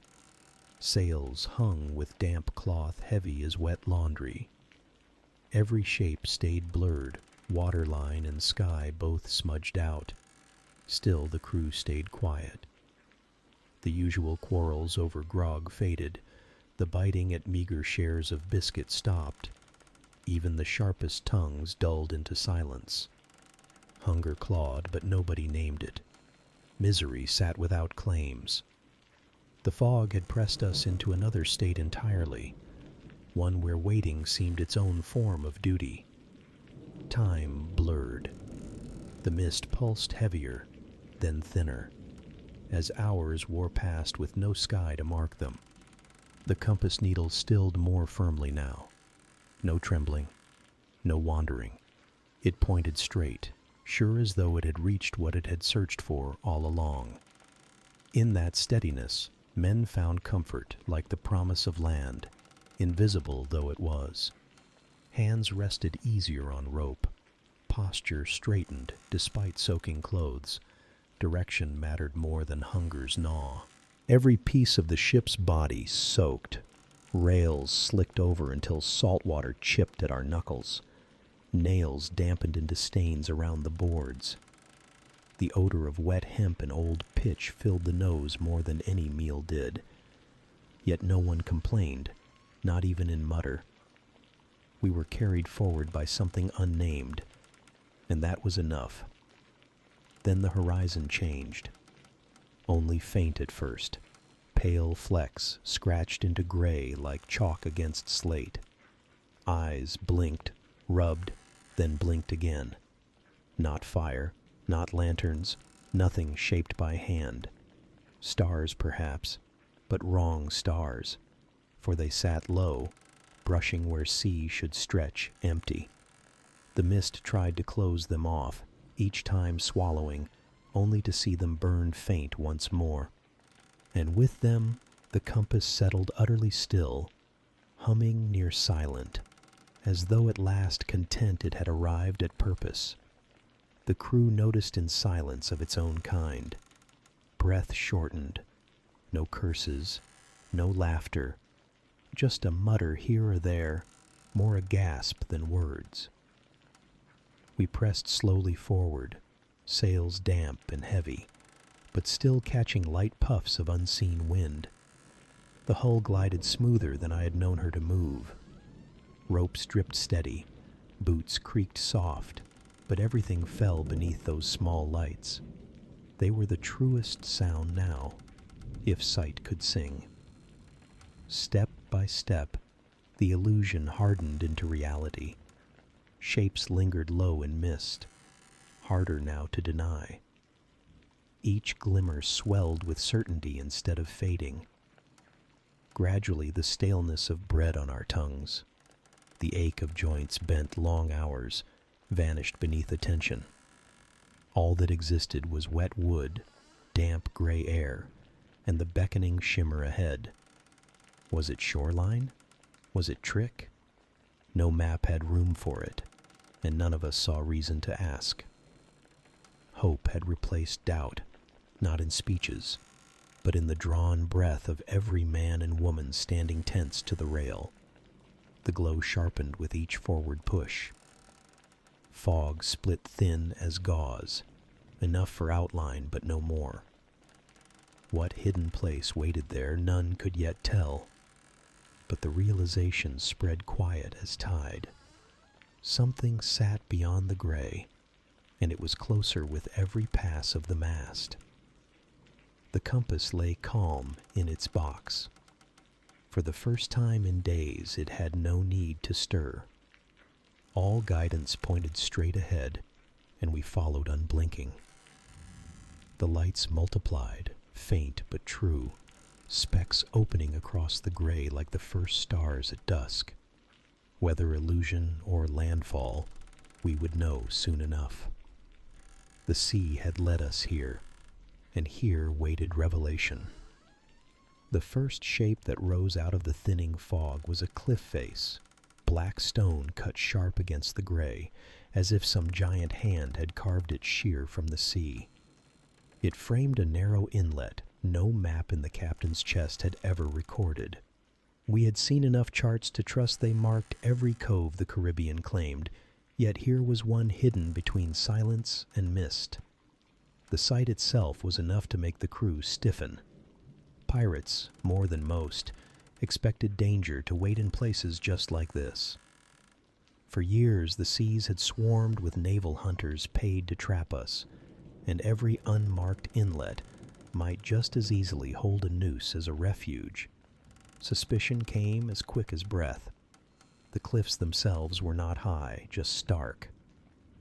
Sails hung with damp cloth heavy as wet laundry. Every shape stayed blurred, waterline and sky both smudged out. Still the crew stayed quiet. The usual quarrels over grog faded. The biting at meager shares of biscuit stopped. Even the sharpest tongues dulled into silence. Hunger clawed, but nobody named it. Misery sat without claims. The fog had pressed us into another state entirely, one where waiting seemed its own form of duty. Time blurred. The mist pulsed heavier, then thinner, as hours wore past with no sky to mark them. The compass needle stilled more firmly now. No trembling, no wandering. It pointed straight, sure as though it had reached what it had searched for all along. In that steadiness, men found comfort like the promise of land, invisible though it was. Hands rested easier on rope. Posture straightened despite soaking clothes. Direction mattered more than hunger's gnaw. Every piece of the ship's body soaked. Rails slicked over until salt water chipped at our knuckles. Nails dampened into stains around the boards. The odor of wet hemp and old pitch filled the nose more than any meal did. Yet no one complained, not even in mutter. We were carried forward by something unnamed, and that was enough. Then the horizon changed. Only faint at first. Pale flecks scratched into gray like chalk against slate. Eyes blinked, rubbed, then blinked again. Not fire, not lanterns, nothing shaped by hand. Stars, perhaps, but wrong stars, for they sat low, brushing where sea should stretch empty. The mist tried to close them off, each time swallowing, only to see them burn faint once more. And with them, the compass settled utterly still, humming near silent, as though at last content it had arrived at purpose. The crew noticed in silence of its own kind. Breath shortened. No curses, no laughter, just a mutter here or there, more a gasp than words. We pressed slowly forward, sails damp and heavy, but still catching light puffs of unseen wind. The hull glided smoother than I had known her to move. Ropes dripped steady, boots creaked soft, but everything fell beneath those small lights. They were the truest sound now, if sight could sing. Step by step, the illusion hardened into reality. Shapes lingered low in mist, harder now to deny. Each glimmer swelled with certainty instead of fading. Gradually, the staleness of bread on our tongues, the ache of joints bent long hours, vanished beneath attention. All that existed was wet wood, damp gray air, and the beckoning shimmer ahead. Was it shoreline? Was it trick? No map had room for it, and none of us saw reason to ask. Hope had replaced doubt, not in speeches, but in the drawn breath of every man and woman standing tense to the rail. The glow sharpened with each forward push. Fog split thin as gauze, enough for outline but no more. What hidden place waited there none could yet tell, but the realization spread quiet as tide. Something sat beyond the gray, and it was closer with every pass of the mast. The compass lay calm in its box. For the first time in days, it had no need to stir. All guidance pointed straight ahead, and we followed unblinking. The lights multiplied, faint but true, specks opening across the gray like the first stars at dusk. Whether illusion or landfall, we would know soon enough. The sea had led us here, and here waited revelation. The first shape that rose out of the thinning fog was a cliff face, black stone cut sharp against the gray, as if some giant hand had carved it sheer from the sea. It framed a narrow inlet no map in the captain's chest had ever recorded. We had seen enough charts to trust they marked every cove the Caribbean claimed, yet here was one hidden between silence and mist. The sight itself was enough to make the crew stiffen. Pirates, more than most, expected danger to wait in places just like this. For years the seas had swarmed with naval hunters paid to trap us, and every unmarked inlet might just as easily hold a noose as a refuge. Suspicion came as quick as breath. The cliffs themselves were not high, just stark.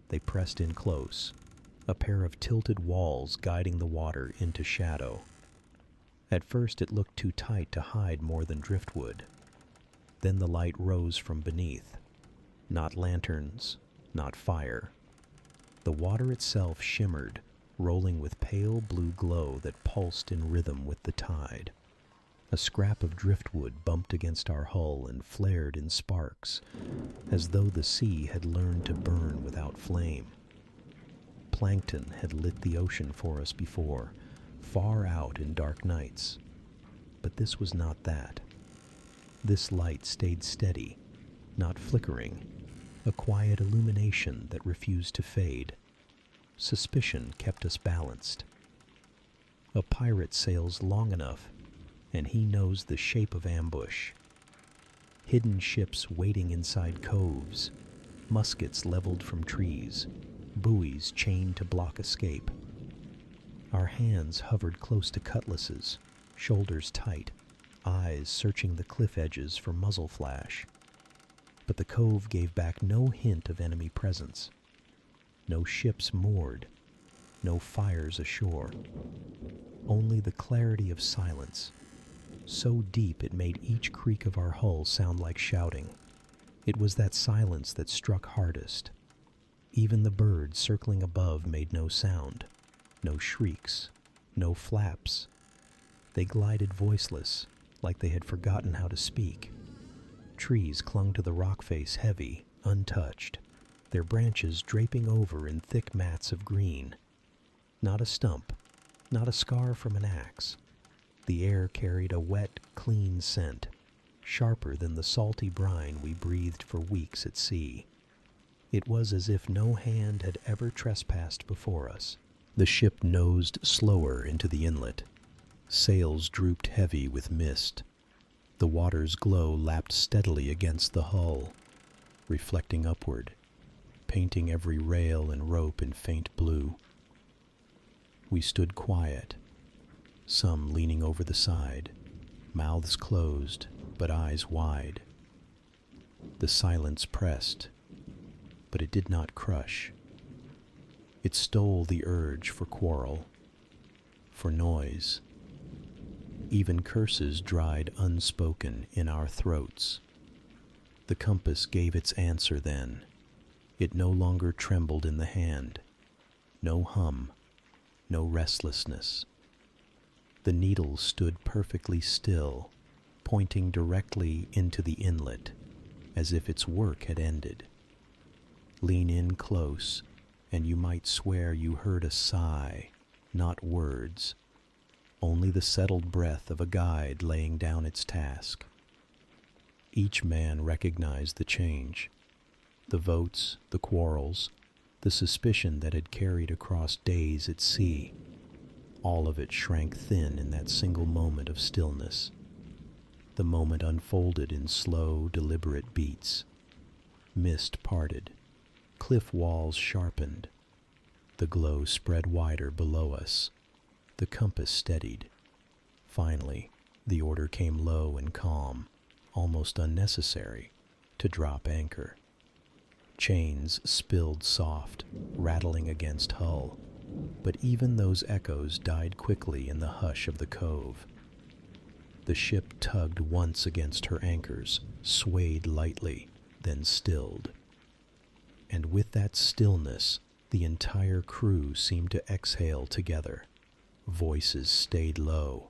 They pressed in close, a pair of tilted walls guiding the water into shadow. At first it looked too tight to hide more than driftwood. Then the light rose from beneath. Not lanterns, not fire. The water itself shimmered, rolling with pale blue glow that pulsed in rhythm with the tide. A scrap of driftwood bumped against our hull and flared in sparks, as though the sea had learned to burn without flame. Plankton had lit the ocean for us before, far out in dark nights. But this was not that. This light stayed steady, not flickering, a quiet illumination that refused to fade. Suspicion kept us balanced. A pirate sails long enough, and he knows the shape of ambush. Hidden ships waiting inside coves, muskets leveled from trees, buoys chained to block escape. Our hands hovered close to cutlasses, shoulders tight, eyes searching the cliff edges for muzzle flash. But the cove gave back no hint of enemy presence. No ships moored, no fires ashore. Only the clarity of silence, so deep it made each creak of our hull sound like shouting. It was that silence that struck hardest. Even the birds circling above made no sound, no shrieks, no flaps. They glided voiceless, like they had forgotten how to speak. Trees clung to the rock face heavy, untouched, their branches draping over in thick mats of green. Not a stump, not a scar from an axe. The air carried a wet, clean scent, sharper than the salty brine we breathed for weeks at sea. It was as if no hand had ever trespassed before us. The ship nosed slower into the inlet. Sails drooped heavy with mist. The water's glow lapped steadily against the hull, reflecting upward, painting every rail and rope in faint blue. We stood quiet, some leaning over the side, mouths closed but eyes wide. The silence pressed, but it did not crush. It stole the urge for quarrel, for noise. Even curses dried unspoken in our throats. The compass gave its answer then. It no longer trembled in the hand. No hum, no restlessness. The needle stood perfectly still, pointing directly into the inlet, as if its work had ended. Lean in close, and you might swear you heard a sigh, not words, only the settled breath of a guide laying down its task. Each man recognized the change, the votes, the quarrels, the suspicion that had carried across days at sea. All of it shrank thin in that single moment of stillness. The moment unfolded in slow, deliberate beats. Mist parted. Cliff walls sharpened. The glow spread wider below us. The compass steadied. Finally, the order came low and calm, almost unnecessary, to drop anchor. Chains spilled soft, rattling against hull, but even those echoes died quickly in the hush of the cove. The ship tugged once against her anchors, swayed lightly, then stilled. And with that stillness, the entire crew seemed to exhale together. Voices stayed low,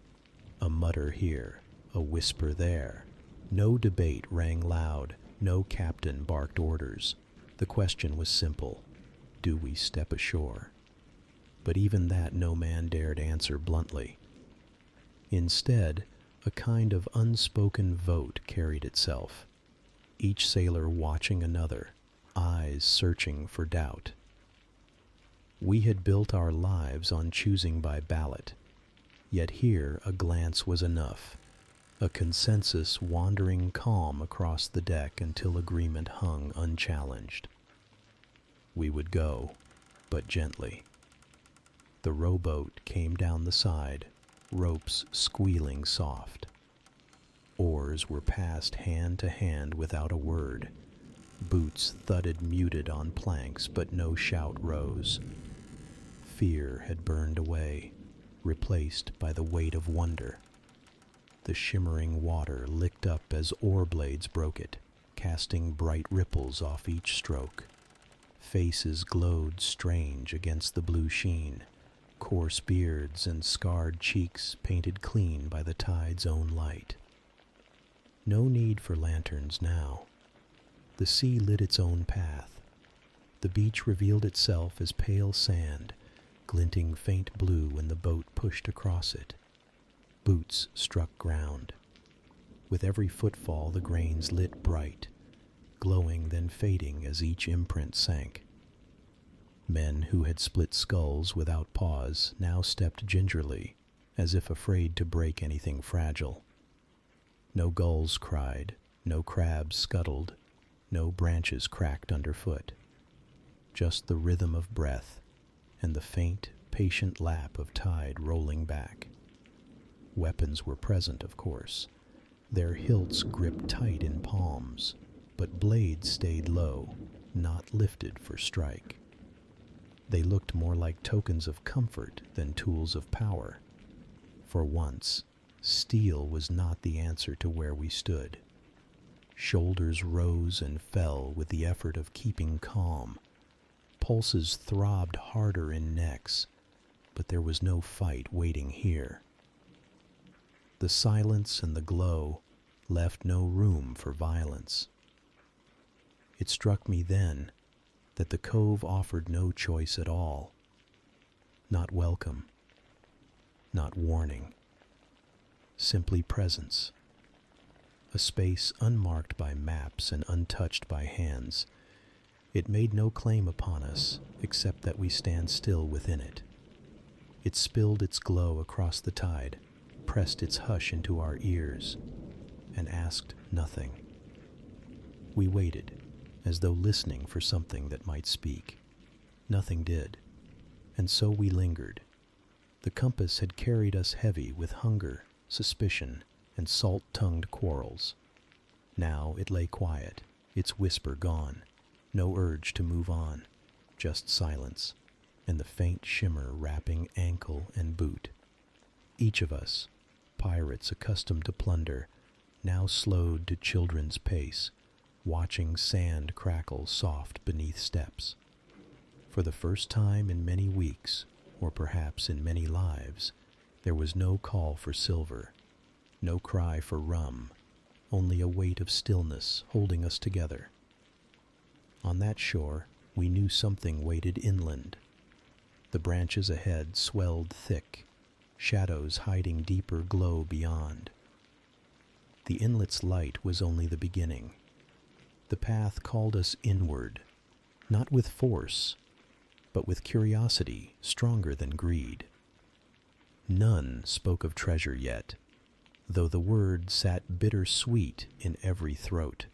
a mutter here, a whisper there. No debate rang loud, no captain barked orders. The question was simple: do we step ashore? But even that no man dared answer bluntly. Instead, a kind of unspoken vote carried itself, each sailor watching another, eyes searching for doubt. We had built our lives on choosing by ballot, yet here a glance was enough, a consensus wandering calm across the deck until agreement hung unchallenged. We would go, but gently. The rowboat came down the side, ropes squealing soft. Oars were passed hand to hand without a word. Boots thudded muted on planks, but no shout rose. Fear had burned away, replaced by the weight of wonder. The shimmering water licked up as oar blades broke it, casting bright ripples off each stroke. Faces glowed strange against the blue sheen, coarse beards and scarred cheeks painted clean by the tide's own light. No need for lanterns now. The sea lit its own path. The beach revealed itself as pale sand, glinting faint blue when the boat pushed across it. Boots struck ground. With every footfall the grains lit bright, glowing then fading as each imprint sank. Men who had split skulls without pause now stepped gingerly, as if afraid to break anything fragile. No gulls cried, no crabs scuttled, no branches cracked underfoot. Just the rhythm of breath and the faint, patient lap of tide rolling back. Weapons were present, of course. Their hilts gripped tight in palms, but blades stayed low, not lifted for strike. They looked more like tokens of comfort than tools of power. For once, steel was not the answer to where we stood. Shoulders rose and fell with the effort of keeping calm. Pulses throbbed harder in necks, but there was no fight waiting here. The silence and the glow left no room for violence. It struck me then that the cove offered no choice at all. Not welcome, not warning, simply presence. a space unmarked by maps and untouched by hands. It made no claim upon us, except that we stand still within it. It spilled its glow across the tide, pressed its hush into our ears, and asked nothing. We waited, as though listening for something that might speak. Nothing did, and so we lingered. The compass had carried us heavy with hunger, suspicion, and salt-tongued quarrels. Now it lay quiet, its whisper gone, no urge to move on, just silence, and the faint shimmer wrapping ankle and boot. Each of us, pirates accustomed to plunder, now slowed to children's pace, watching sand crackle soft beneath steps. For the first time in many weeks, or perhaps in many lives, there was no call for silver, no cry for rum, only a weight of stillness holding us together. On that shore, we knew something waited inland. The branches ahead swelled thick, shadows hiding deeper glow beyond. The inlet's light was only the beginning. The path called us inward, not with force, but with curiosity stronger than greed. None spoke of treasure yet, though the word sat bitter-sweet in every throat.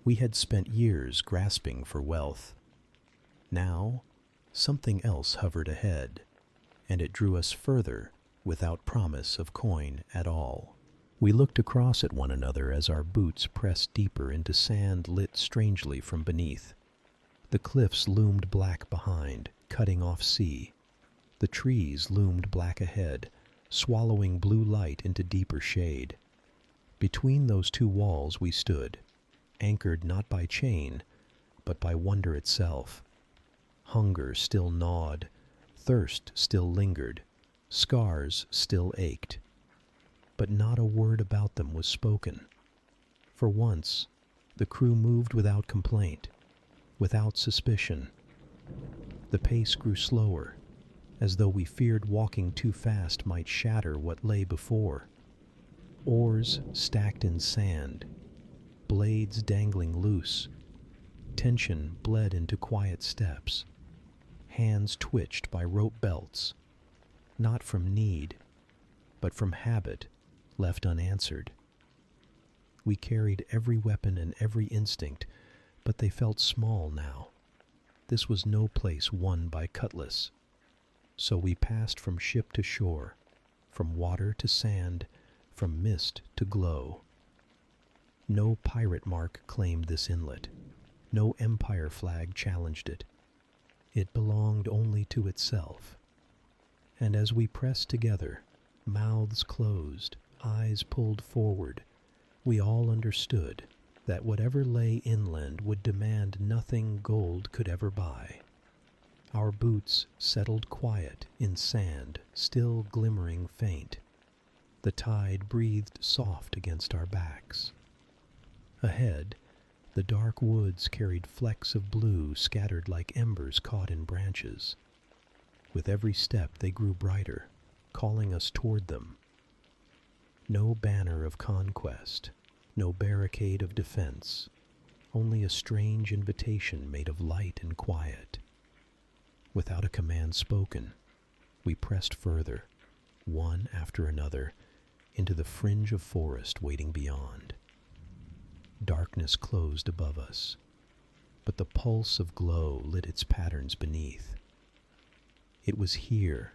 We had spent years grasping for wealth. Now, something else hovered ahead, and it drew us further without promise of coin at all. We looked across at one another as our boots pressed deeper into sand lit strangely from beneath. The cliffs loomed black behind, cutting off sea. The trees loomed black ahead, swallowing blue light into deeper shade. Between those two walls we stood, anchored not by chain, but by wonder itself. Hunger still gnawed, thirst still lingered, scars still ached. But not a word about them was spoken. For once, the crew moved without complaint, without suspicion. The pace grew slower, as though we feared walking too fast might shatter what lay before. Oars stacked in sand, blades dangling loose. Tension bled into quiet steps. Hands twitched by rope belts, not from need, but from habit left unanswered. We carried every weapon and every instinct, but they felt small now. This was no place won by cutlass. So we passed from ship to shore, from water to sand, from mist to glow. No pirate mark claimed this inlet. No empire flag challenged it. It belonged only to itself. And as we pressed together, mouths closed, eyes pulled forward, we all understood that whatever lay inland would demand nothing gold could ever buy. Our boots settled quiet in sand, still glimmering faint. The tide breathed soft against our backs. Ahead, the dark woods carried flecks of blue scattered like embers caught in branches. With every step they grew brighter, calling us toward them. No banner of conquest, no barricade of defense, only a strange invitation made of light and quiet. Without a command spoken, we pressed further, one after another, into the fringe of forest waiting beyond. Darkness closed above us, but the pulse of glow lit its patterns beneath. It was here,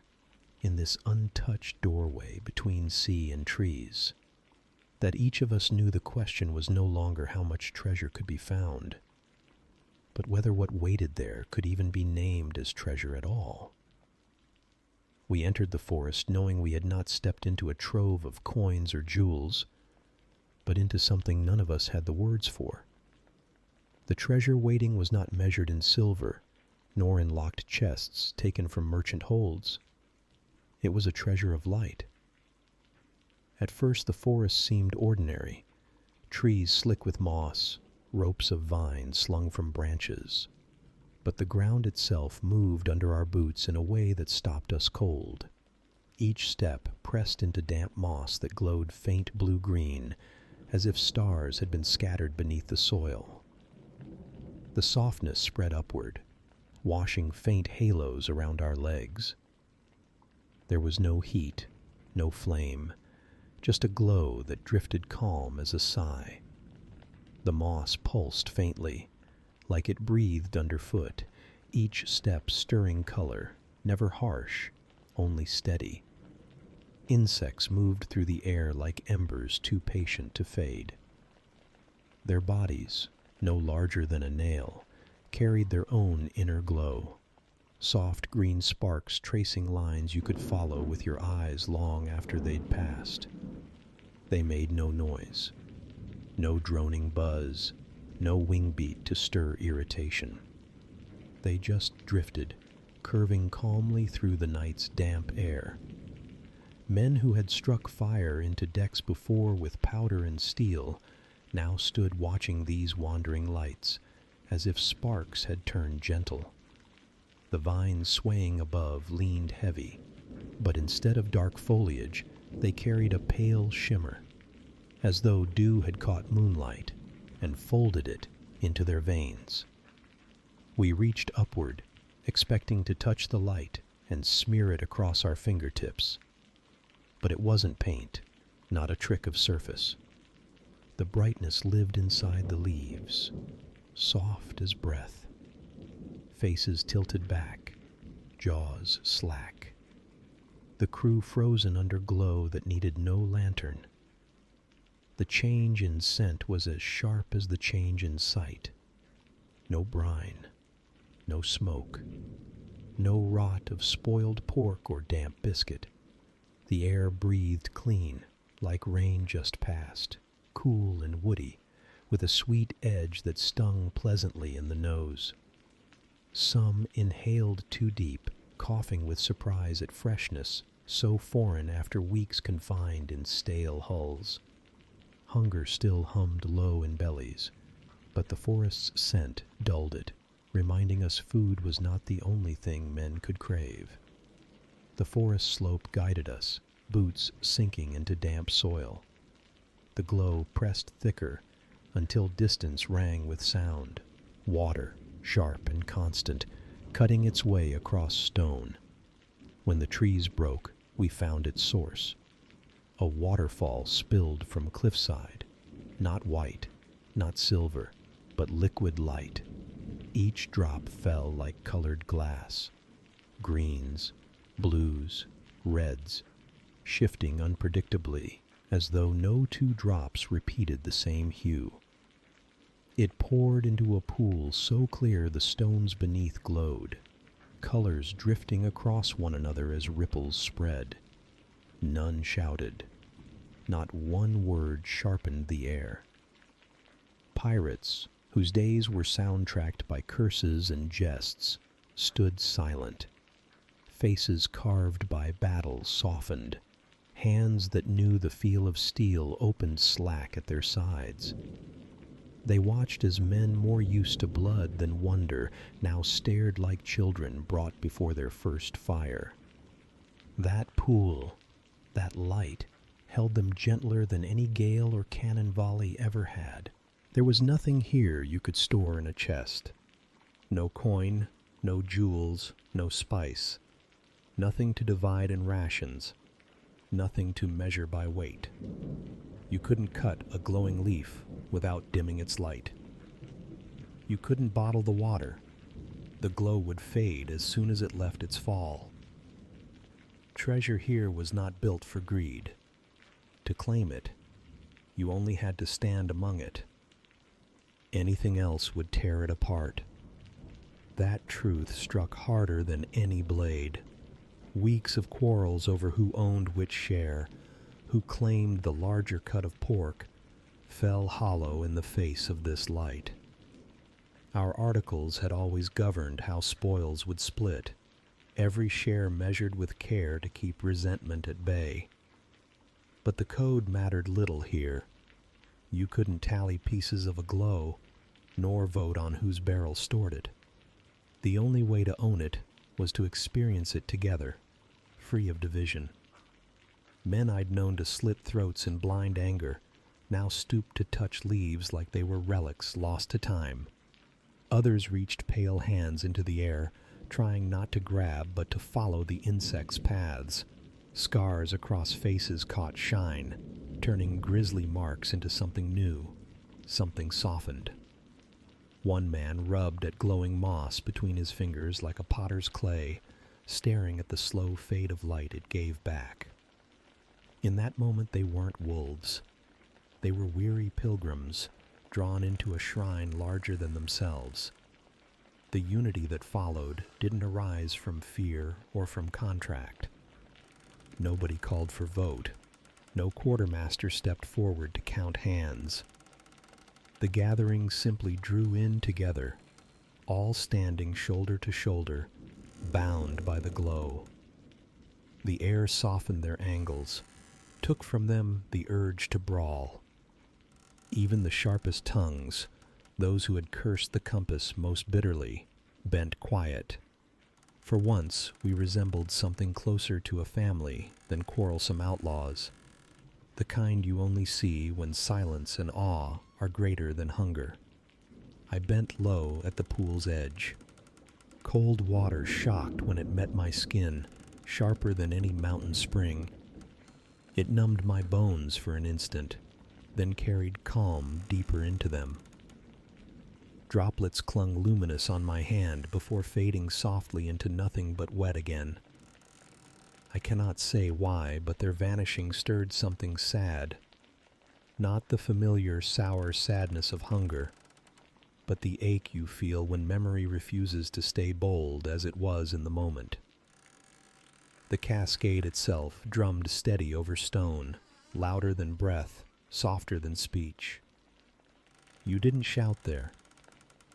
in this untouched doorway between sea and trees, that each of us knew the question was no longer how much treasure could be found, but whether what waited there could even be named as treasure at all. We entered the forest knowing we had not stepped into a trove of coins or jewels, but into something none of us had the words for. The treasure waiting was not measured in silver, nor in locked chests taken from merchant holds. It was a treasure of light. At first the forest seemed ordinary, trees slick with moss, ropes of vine slung from branches. But the ground itself moved under our boots in a way that stopped us cold. Each step pressed into damp moss that glowed faint blue-green, as if stars had been scattered beneath the soil. The softness spread upward, washing faint halos around our legs. There was no heat, no flame, just a glow that drifted calm as a sigh. The moss pulsed faintly, like it breathed underfoot, each step stirring color, never harsh, only steady. Insects moved through the air like embers too patient to fade. Their bodies, no larger than a nail, carried their own inner glow, soft green sparks tracing lines you could follow with your eyes long after they'd passed. They made no noise, no droning buzz, no wing beat to stir irritation. They just drifted, curving calmly through the night's damp air. Men who had struck fire into decks before with powder and steel now stood watching these wandering lights, as if sparks had turned gentle. The vines swaying above leaned heavy, but instead of dark foliage, they carried a pale shimmer, as though dew had caught moonlight and folded it into their veins. We reached upward, expecting to touch the light and smear it across our fingertips. But it wasn't paint, not a trick of surface. The brightness lived inside the leaves, soft as breath. Faces tilted back, jaws slack. The crew frozen under glow that needed no lantern. The change in scent was as sharp as the change in sight. No brine, no smoke, no rot of spoiled pork or damp biscuit. The air breathed clean, like rain just passed, cool and woody, with a sweet edge that stung pleasantly in the nose. Some inhaled too deep, coughing with surprise at freshness, so foreign after weeks confined in stale hulls. Hunger still hummed low in bellies, but the forest's scent dulled it, reminding us food was not the only thing men could crave. The forest slope guided us, boots sinking into damp soil. The glow pressed thicker until distance rang with sound, water, sharp and constant, cutting its way across stone. When the trees broke, we found its source. A waterfall spilled from cliffside, not white, not silver, but liquid light. Each drop fell like colored glass, greens, blues, reds, shifting unpredictably as though no two drops repeated the same hue. It poured into a pool so clear the stones beneath glowed, colors drifting across one another as ripples spread. None shouted. Not one word sharpened the air. Pirates, whose days were soundtracked by curses and jests, stood silent. Faces carved by battle softened. Hands that knew the feel of steel opened slack at their sides. They watched as men more used to blood than wonder now stared like children brought before their first fire. That pool, that light, held them gentler than any gale or cannon volley ever had. There was nothing here you could store in a chest. No coin, no jewels, no spice. Nothing to divide in rations. Nothing to measure by weight. You couldn't cut a glowing leaf without dimming its light. You couldn't bottle the water. The glow would fade as soon as it left its fall. Treasure here was not built for greed. To claim it, you only had to stand among it. Anything else would tear it apart. That truth struck harder than any blade. Weeks of quarrels over who owned which share, who claimed the larger cut of pork, fell hollow in the face of this light. Our articles had always governed how spoils would split, every share measured with care to keep resentment at bay. But the code mattered little here. You couldn't tally pieces of a glow, nor vote on whose barrel stored it. The only way to own it was to experience it together, free of division. Men I'd known to slit throats in blind anger now stooped to touch leaves like they were relics lost to time. Others reached pale hands into the air, trying not to grab but to follow the insects' paths. Scars across faces caught shine, turning grisly marks into something new, something softened. One man rubbed at glowing moss between his fingers like a potter's clay, staring at the slow fade of light it gave back. In that moment they weren't wolves. They were weary pilgrims, drawn into a shrine larger than themselves. The unity that followed didn't arise from fear or from contract. Nobody called for vote. No quartermaster stepped forward to count hands. The gathering simply drew in together, all standing shoulder to shoulder, bound by the glow. The air softened their angles, took from them the urge to brawl. Even the sharpest tongues, those who had cursed the compass most bitterly, bent quiet. For once we resembled something closer to a family than quarrelsome outlaws, the kind you only see when silence and awe are greater than hunger. I bent low at the pool's edge. Cold water shocked when it met my skin, sharper than any mountain spring. It numbed my bones for an instant, then carried calm deeper into them. Droplets clung luminous on my hand before fading softly into nothing but wet again. I cannot say why, but their vanishing stirred something sad. Not the familiar sour sadness of hunger, but the ache you feel when memory refuses to stay bold as it was in the moment. The cascade itself drummed steady over stone, louder than breath, softer than speech. You didn't shout there.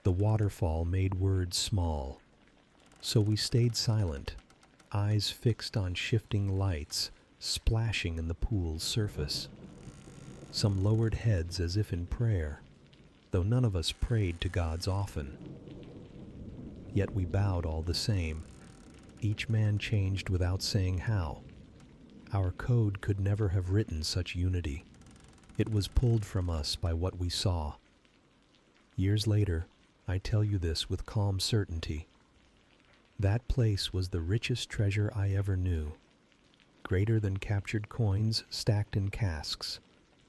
The waterfall made words small. So we stayed silent, eyes fixed on shifting lights, splashing in the pool's surface. Some lowered heads as if in prayer, though none of us prayed to gods often. Yet we bowed all the same. Each man changed without saying how. Our code could never have written such unity. It was pulled from us by what we saw. Years later, I tell you this with calm certainty. That place was the richest treasure I ever knew. Greater than captured coins stacked in casks.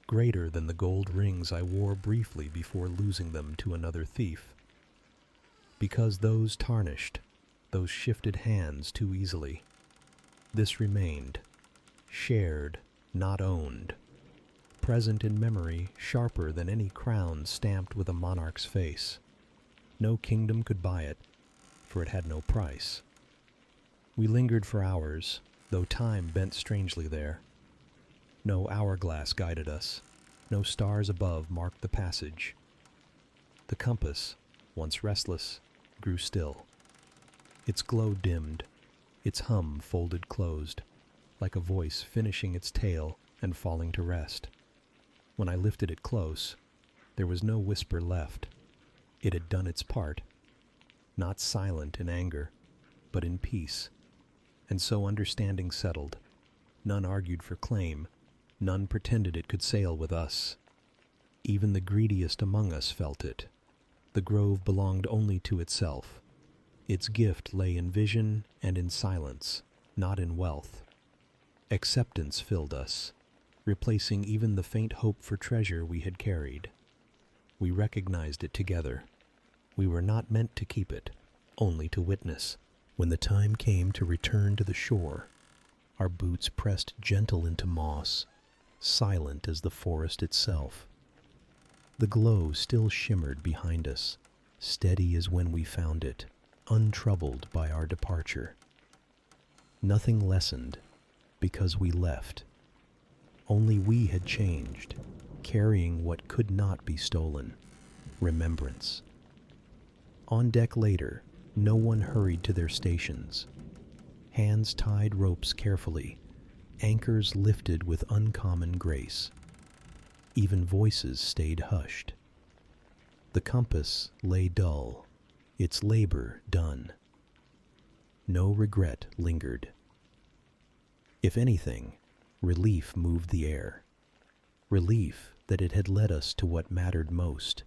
Greater than the gold rings I wore briefly before losing them to another thief. Because those tarnished, those shifted hands too easily. This remained, shared, not owned. Present in memory, sharper than any crown stamped with a monarch's face. No kingdom could buy it, for it had no price. We lingered for hours, though time bent strangely there. No hourglass guided us. No stars above marked the passage. The compass, once restless, grew still. Its glow dimmed, its hum folded closed, like a voice finishing its tale and falling to rest. When I lifted it close, there was no whisper left. It had done its part, not silent in anger, but in peace. And so understanding settled. None argued for claim. None pretended it could sail with us. Even the greediest among us felt it. The grove belonged only to itself. Its gift lay in vision and in silence, not in wealth. Acceptance filled us, replacing even the faint hope for treasure we had carried. We recognized it together. We were not meant to keep it, only to witness. When the time came to return to the shore, our boots pressed gentle into moss, silent as the forest itself. The glow still shimmered behind us, steady as when we found it, untroubled by our departure. Nothing lessened, because we left. Only we had changed, carrying what could not be stolen, remembrance. On deck later, no one hurried to their stations. Hands tied ropes carefully, anchors lifted with uncommon grace. Even voices stayed hushed. The compass lay dull, its labor done. No regret lingered. If anything, relief moved the air. relief that it had led us to what mattered most,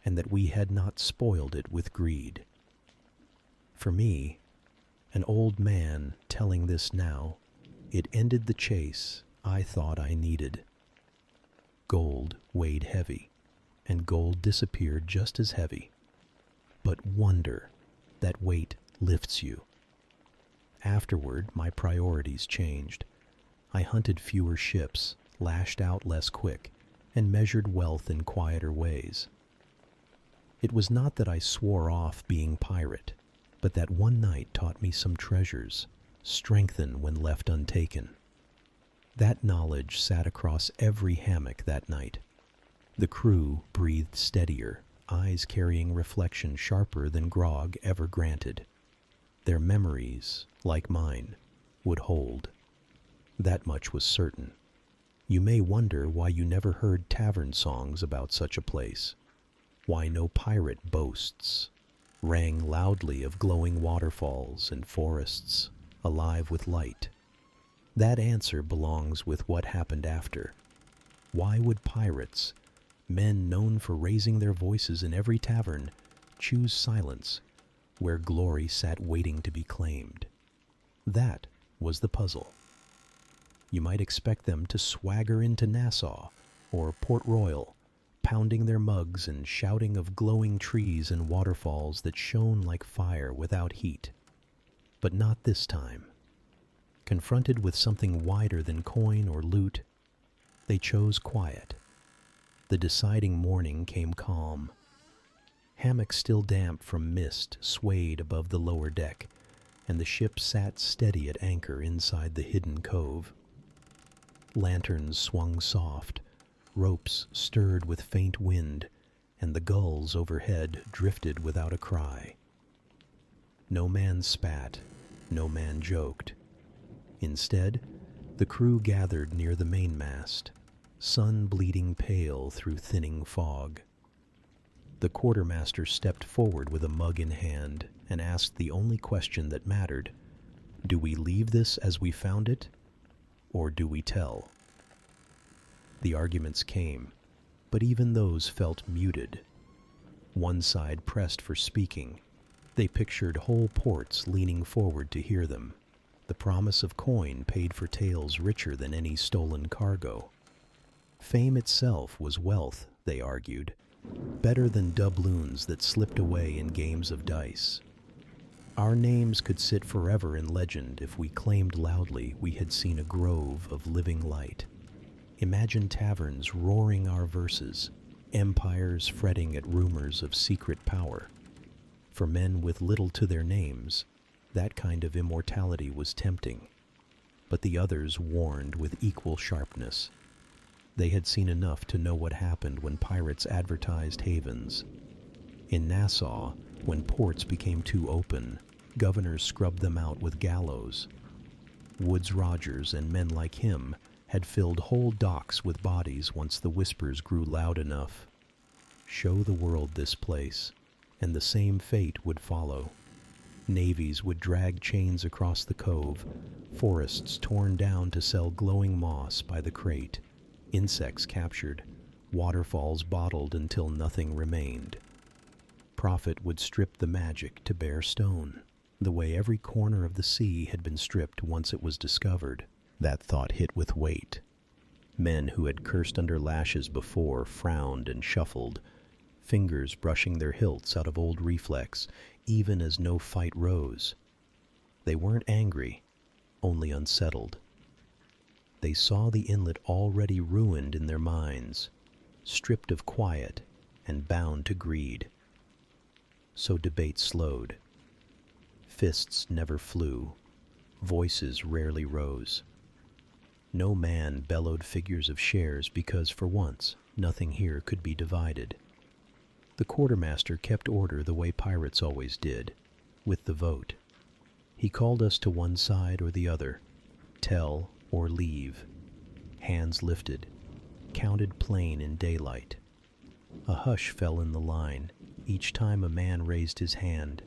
and that we had not spoiled it with greed. For me, an old man telling this now, it ended the chase I thought I needed. Gold weighed heavy, and gold disappeared just as heavy. But wonder, that weight lifts you. Afterward, my priorities changed. I hunted fewer ships, lashed out less quick, and measured wealth in quieter ways. It was not that I swore off being pirate, but that one night taught me some treasures, strengthen when left untaken. That knowledge sat across every hammock that night. The crew breathed steadier, eyes carrying reflection sharper than grog ever granted. Their memories, like mine, would hold. That much was certain. You may wonder why you never heard tavern songs about such a place, why no pirate boasts rang loudly of glowing waterfalls and forests alive with light. That answer belongs with what happened after. Why would pirates, men known for raising their voices in every tavern, choose silence where glory sat waiting to be claimed? That was the puzzle. You might expect them to swagger into Nassau or Port Royal, pounding their mugs and shouting of glowing trees and waterfalls that shone like fire without heat. But not this time. Confronted with something wider than coin or loot, they chose quiet. The deciding morning came calm. Hammocks still damp from mist swayed above the lower deck, and the ship sat steady at anchor inside the hidden cove. Lanterns swung soft, ropes stirred with faint wind, and the gulls overhead drifted without a cry. No man spat, no man joked. Instead, the crew gathered near the mainmast, sun bleeding pale through thinning fog. The quartermaster stepped forward with a mug in hand and asked the only question that mattered. Do we leave this as we found it, or do we tell? The arguments came, but even those felt muted. One side pressed for speaking. They pictured whole ports leaning forward to hear them. The promise of coin paid for tales richer than any stolen cargo. Fame itself was wealth, they argued, better than doubloons that slipped away in games of dice. Our names could sit forever in legend if we claimed loudly we had seen a grove of living light. Imagine taverns roaring our verses, empires fretting at rumors of secret power. For men with little to their names, that kind of immortality was tempting. But the others warned with equal sharpness. They had seen enough to know what happened when pirates advertised havens. In Nassau, when ports became too open, governors scrubbed them out with gallows. Woodes Rogers and men like him had filled whole docks with bodies once the whispers grew loud enough. Show the world this place, and the same fate would follow. Navies would drag chains across the cove, forests torn down to sell glowing moss by the crate, insects captured, waterfalls bottled until nothing remained. Profit would strip the magic to bare stone, the way every corner of the sea had been stripped once it was discovered. That thought hit with weight. Men who had cursed under lashes before frowned and shuffled, fingers brushing their hilts out of old reflex, even as no fight rose. They weren't angry, only unsettled. They saw the inlet already ruined in their minds, stripped of quiet and bound to greed. So debate slowed. Fists never flew, voices rarely rose. No man bellowed figures of shares because, for once, nothing here could be divided. The quartermaster kept order the way pirates always did, with the vote. He called us to one side or the other, tell or leave. Hands lifted, counted plain in daylight. A hush fell in the line each time a man raised his hand,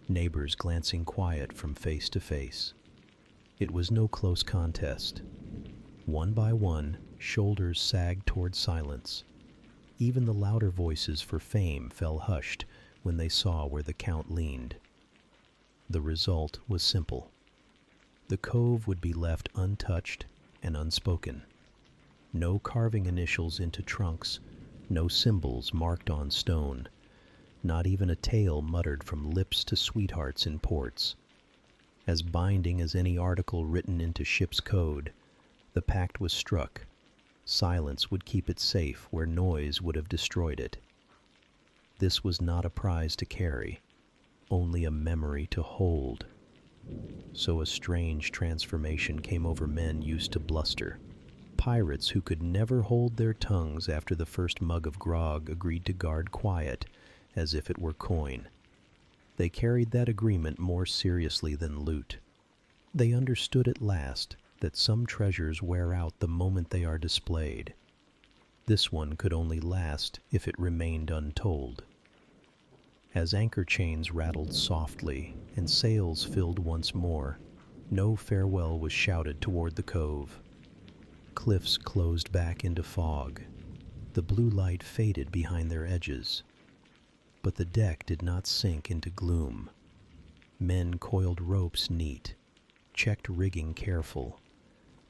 neighbors glancing quiet from face to face. It was no close contest. One by one, Shoulders sagged toward silence. Even the louder voices for fame fell hushed when they saw where the Count leaned. The result was simple. The cove would be left untouched and unspoken. No carving initials into trunks, no symbols marked on stone, not even a tale muttered from lips to sweethearts in ports. As binding as any article written into ship's code, the pact was struck. Silence would keep it safe where noise would have destroyed it. This was not a prize to carry, only a memory to hold. So a strange transformation came over men used to bluster. Pirates who could never hold their tongues after the first mug of grog agreed to guard quiet as if it were coin. They carried that agreement more seriously than loot. They understood at last that some treasures wear out the moment they are displayed. This one could only last if it remained untold. As anchor chains rattled softly and sails filled once more, no farewell was shouted toward the cove. Cliffs closed back into fog. The blue light faded behind their edges. But the deck did not sink into gloom. Men coiled ropes neat, checked rigging careful,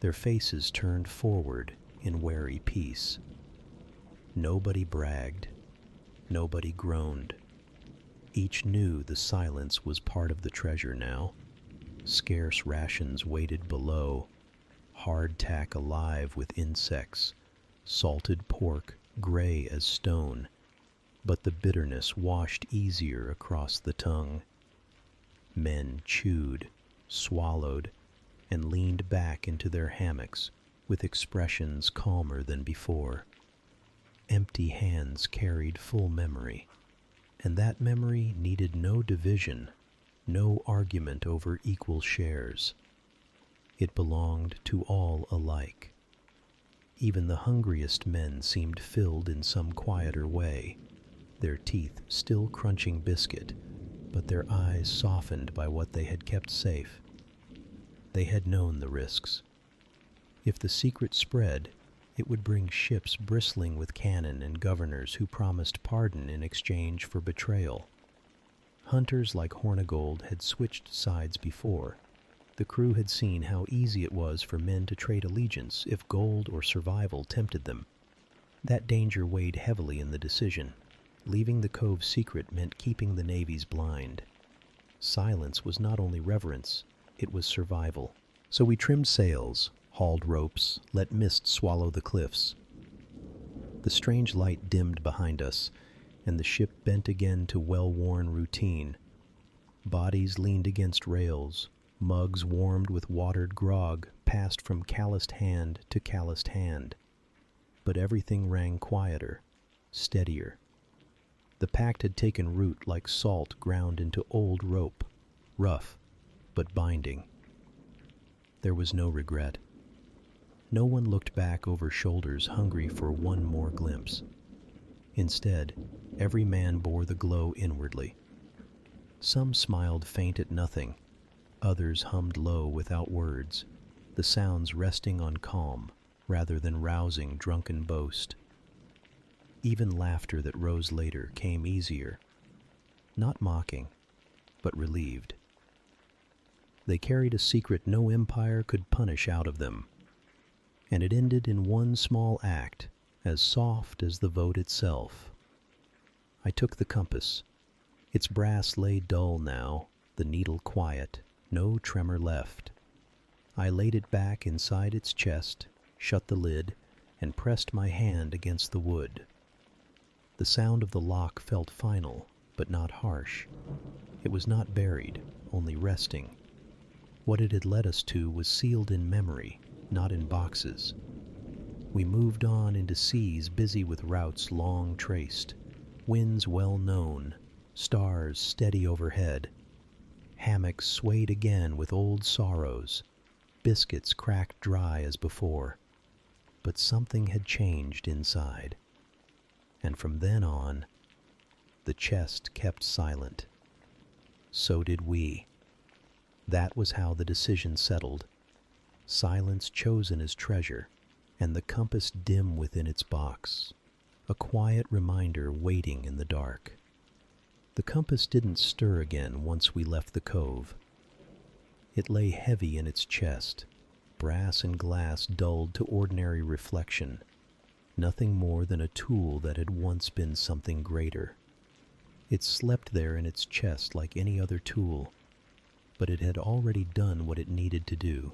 their faces turned forward in wary peace. Nobody bragged. Nobody groaned. Each knew the silence was part of the treasure now. Scarce rations waited below, hardtack alive with insects, salted pork gray as stone, but the bitterness washed easier across the tongue. Men chewed, swallowed, and leaned back into their hammocks with expressions calmer than before. Empty hands carried full memory, and that memory needed no division, no argument over equal shares. It belonged to all alike. Even the hungriest men seemed filled in some quieter way, their teeth still crunching biscuit, but their eyes softened by what they had kept safe. They had known the risks. If the secret spread, it would bring ships bristling with cannon and governors who promised pardon in exchange for betrayal. Hunters like Hornigold had switched sides before. The crew had seen how easy it was for men to trade allegiance if gold or survival tempted them. That danger weighed heavily in the decision. Leaving the cove secret meant keeping the navies blind. Silence was not only reverence, it was survival. So we trimmed sails, hauled ropes, let mist swallow the cliffs. The strange light dimmed behind us, and the ship bent again to well-worn routine. Bodies leaned against rails, mugs warmed with watered grog passed from calloused hand to calloused hand. But everything rang quieter, steadier. The pact had taken root like salt ground into old rope, rough, but binding. There was no regret. No one looked back over shoulders hungry for one more glimpse. Instead, every man bore the glow inwardly. Some smiled faint at nothing, others hummed low without words, the sounds resting on calm rather than rousing drunken boast. Even laughter that rose later came easier, not mocking, but relieved. They carried a secret no empire could punish out of them, and it ended in one small act, as soft as the vote itself. I took the compass. Its brass lay dull now, the needle quiet, no tremor left. I laid it back inside its chest, shut the lid, and pressed my hand against the wood. The sound of the lock felt final, but not harsh. It was not buried, only resting. What it had led us to was sealed in memory, not in boxes. We moved on into seas busy with routes long traced, winds well known, stars steady overhead. Hammocks swayed again with old sorrows, biscuits cracked dry as before. But something had changed inside. And from then on, the chest kept silent. So did we. That was how the decision settled. Silence chosen as treasure, and the compass dim within its box, a quiet reminder waiting in the dark. The compass didn't stir again once we left the cove. It lay heavy in its chest, brass and glass dulled to ordinary reflection, nothing more than a tool that had once been something greater. It slept there in its chest like any other tool, but it had already done what it needed to do.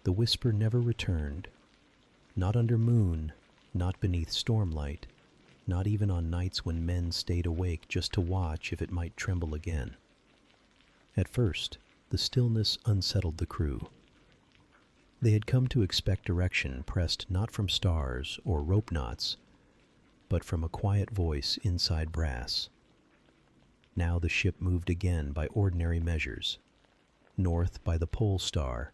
The whisper never returned, not under moon, not beneath stormlight, not even on nights when men stayed awake just to watch if it might tremble again. At first, the stillness unsettled the crew. They had come to expect direction pressed not from stars or rope knots, but from a quiet voice inside brass. Now the ship moved again by ordinary measures. North by the pole star,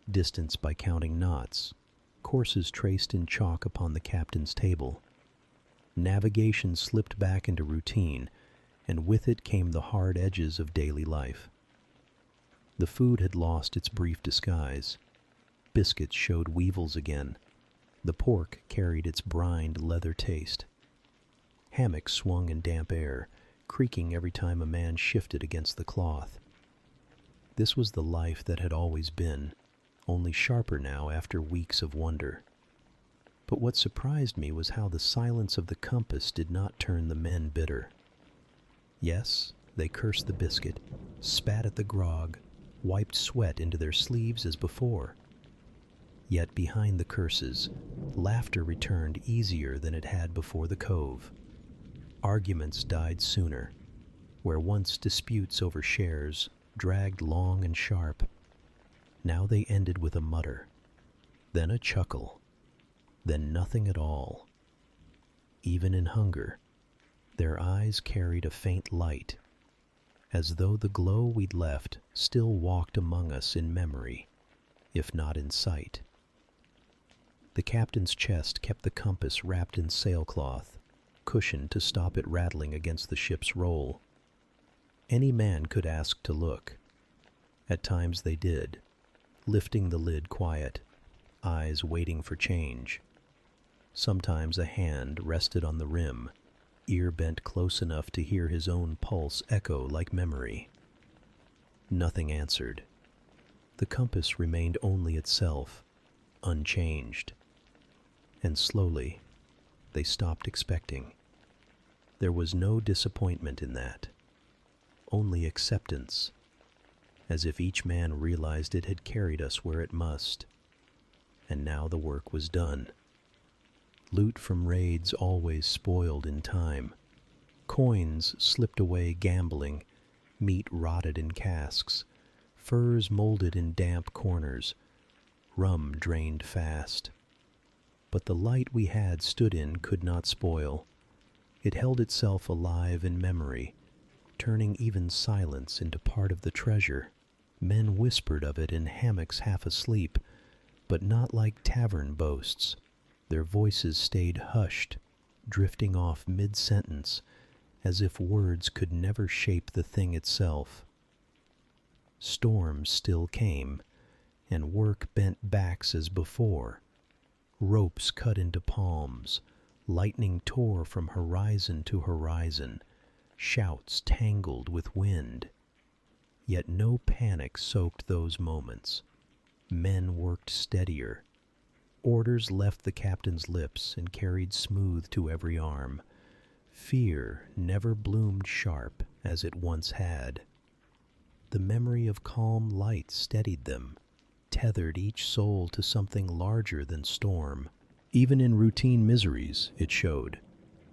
distance by counting knots, courses traced in chalk upon the captain's table. Navigation slipped back into routine, and with it came the hard edges of daily life. The food had lost its brief disguise. Biscuits showed weevils again. The pork carried its brined leather taste. Hammocks swung in damp air, creaking every time a man shifted against the cloth. This was the life that had always been, only sharper now after weeks of wonder. But what surprised me was how the silence of the compass did not turn the men bitter. Yes, they cursed the biscuit, spat at the grog, wiped sweat into their sleeves as before. Yet behind the curses, laughter returned easier than it had before the cove. Arguments died sooner, where once disputes over shares dragged long and sharp. Now they ended with a mutter, then a chuckle, then nothing at all. Even in hunger, their eyes carried a faint light, as though the glow we'd left still walked among us in memory, if not in sight. The captain's chest kept the compass wrapped in sailcloth, cushioned to stop it rattling against the ship's roll. Any man could ask to look. At times they did, lifting the lid quiet, eyes waiting for change. Sometimes a hand rested on the rim, ear bent close enough to hear his own pulse echo like memory. Nothing answered. The compass remained only itself, unchanged. And slowly, they stopped expecting. There was no disappointment in that, only acceptance, as if each man realized it had carried us where it must, and now the work was done. Loot from raids always spoiled in time. Coins slipped away gambling, meat rotted in casks, furs molded in damp corners, rum drained fast. But the light we had stood in could not spoil. It held itself alive in memory, turning even silence into part of the treasure. Men whispered of it in hammocks half asleep, but not like tavern boasts. Their voices stayed hushed, drifting off mid-sentence, as if words could never shape the thing itself. Storms still came, and work bent backs as before. Ropes cut into palms, lightning tore from horizon to horizon, shouts tangled with wind. Yet no panic soaked those moments. Men worked steadier. Orders left the captain's lips and carried smooth to every arm. Fear never bloomed sharp as it once had. The memory of calm light steadied them, tethered each soul to something larger than storm. Even in routine miseries, it showed.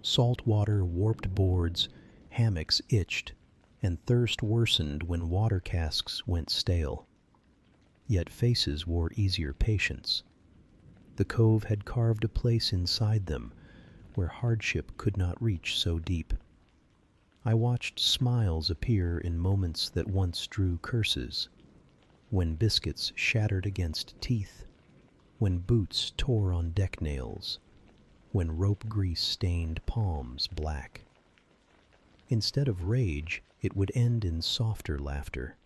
Salt water warped boards, hammocks itched, and thirst worsened when water casks went stale. Yet faces wore easier patience. The cove had carved a place inside them where hardship could not reach so deep. I watched smiles appear in moments that once drew curses, when biscuits shattered against teeth, when boots tore on deck nails, when rope grease stained palms black. Instead of rage, it would end in softer laughter.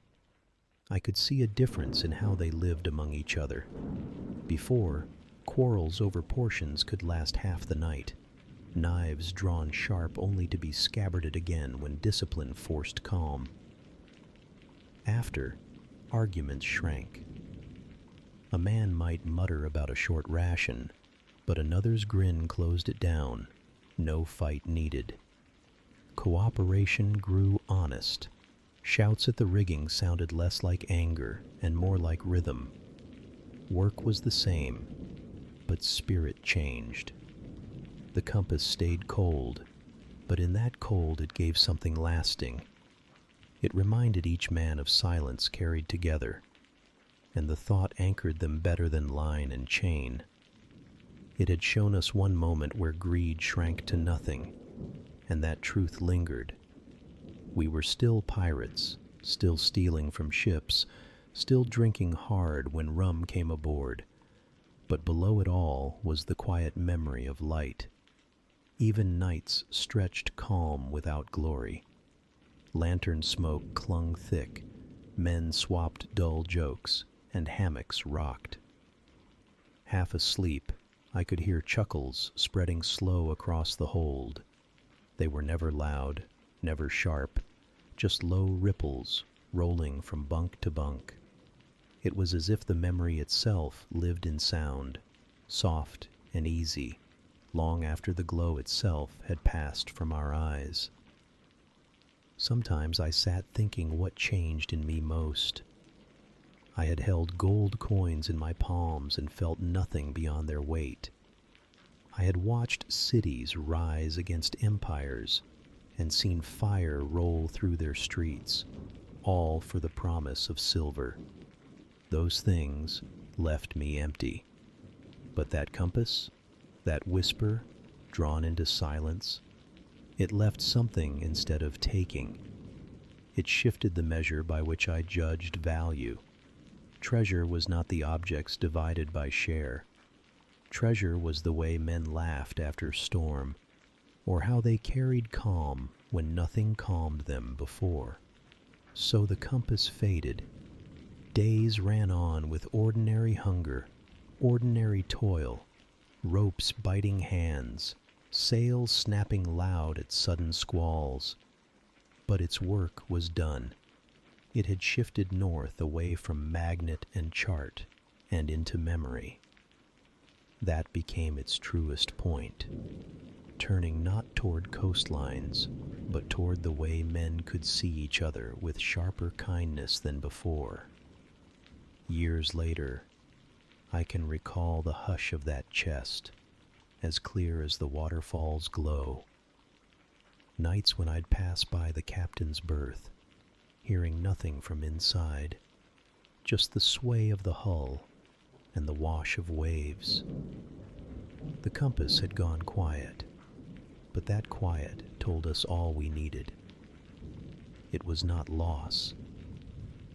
I could see a difference in how they lived among each other. Before, Quarrels over portions could last half the night, knives drawn sharp only to be scabbarded again when discipline forced calm. After, arguments shrank. A man might mutter about a short ration, but another's grin closed it down. No fight needed. Cooperation grew honest. Shouts at the rigging sounded less like anger and more like rhythm. Work was the same, but spirit changed. The compass stayed cold, but in that cold it gave something lasting. It reminded each man of silence carried together, and the thought anchored them better than line and chain. It had shown us one moment where greed shrank to nothing, and that truth lingered. We were still pirates, still stealing from ships, still drinking hard when rum came aboard, but below it all was the quiet memory of light. Even nights stretched calm without glory. Lantern smoke clung thick, men swapped dull jokes, and hammocks rocked. Half asleep, I could hear chuckles spreading slow across the hold. They were never loud, never sharp, just low ripples rolling from bunk to bunk. It was as if the memory itself lived in sound, soft and easy, long after the glow itself had passed from our eyes. Sometimes I sat thinking what changed in me most. I had held gold coins in my palms and felt nothing beyond their weight. I had watched cities rise against empires and seen fire roll through their streets, all for the promise of silver. Those things left me empty. But that compass, that whisper drawn into silence, it left something instead of taking. It shifted the measure by which I judged value. Treasure was not the objects divided by share. Treasure was the way men laughed after storm, or how they carried calm when nothing calmed them before. So the compass faded. Days ran on with ordinary hunger, ordinary toil, ropes biting hands, sails snapping loud at sudden squalls. But its work was done. It had shifted north away from magnet and chart and into memory. That became its truest point, turning not toward coastlines, but toward the way men could see each other with sharper kindness than before. Years later, I can recall the hush of that chest, as clear as the waterfall's glow. Nights when I'd pass by the captain's berth, hearing nothing from inside, just the sway of the hull and the wash of waves. The compass had gone quiet, but that quiet told us all we needed. It was not loss,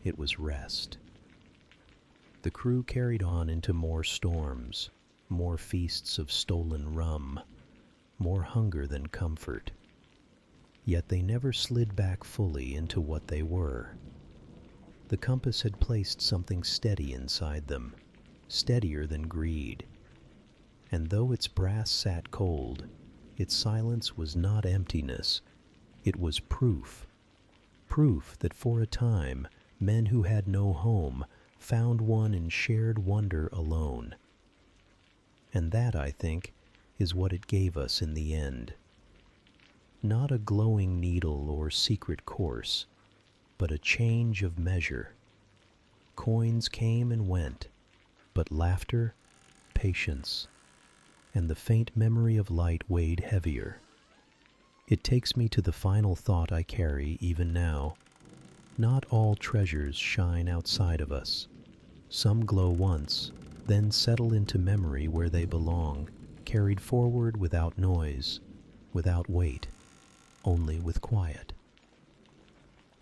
it was rest. The crew carried on into more storms, more feasts of stolen rum, more hunger than comfort. Yet they never slid back fully into what they were. The compass had placed something steady inside them, steadier than greed. And though its brass sat cold, its silence was not emptiness. It was proof. Proof that for a time, men who had no home found one in shared wonder alone. And that, I think, is what it gave us in the end. Not a glowing needle or secret course, but a change of measure. Coins came and went, but laughter, patience, and the faint memory of light weighed heavier. It takes me to the final thought I carry even now. Not all treasures shine outside of us. Some glow once, then settle into memory where they belong, carried forward without noise, without weight, only with quiet.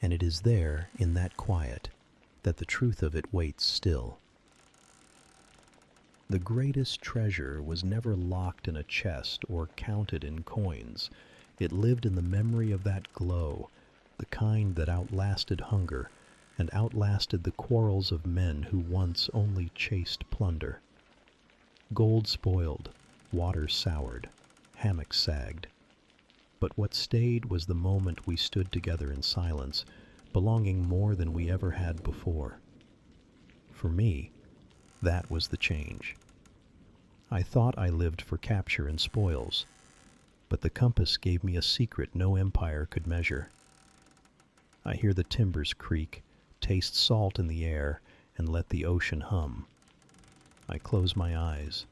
And it is there, in that quiet, that the truth of it waits still. The greatest treasure was never locked in a chest or counted in coins. It lived in the memory of that glow, the kind that outlasted hunger and outlasted the quarrels of men who once only chased plunder. Gold spoiled, water soured, hammocks sagged. But what stayed was the moment we stood together in silence, belonging more than we ever had before. For me, that was the change. I thought I lived for capture and spoils, but the compass gave me a secret no empire could measure. I hear the timbers creak, taste salt in the air, and let the ocean hum. I close my eyes,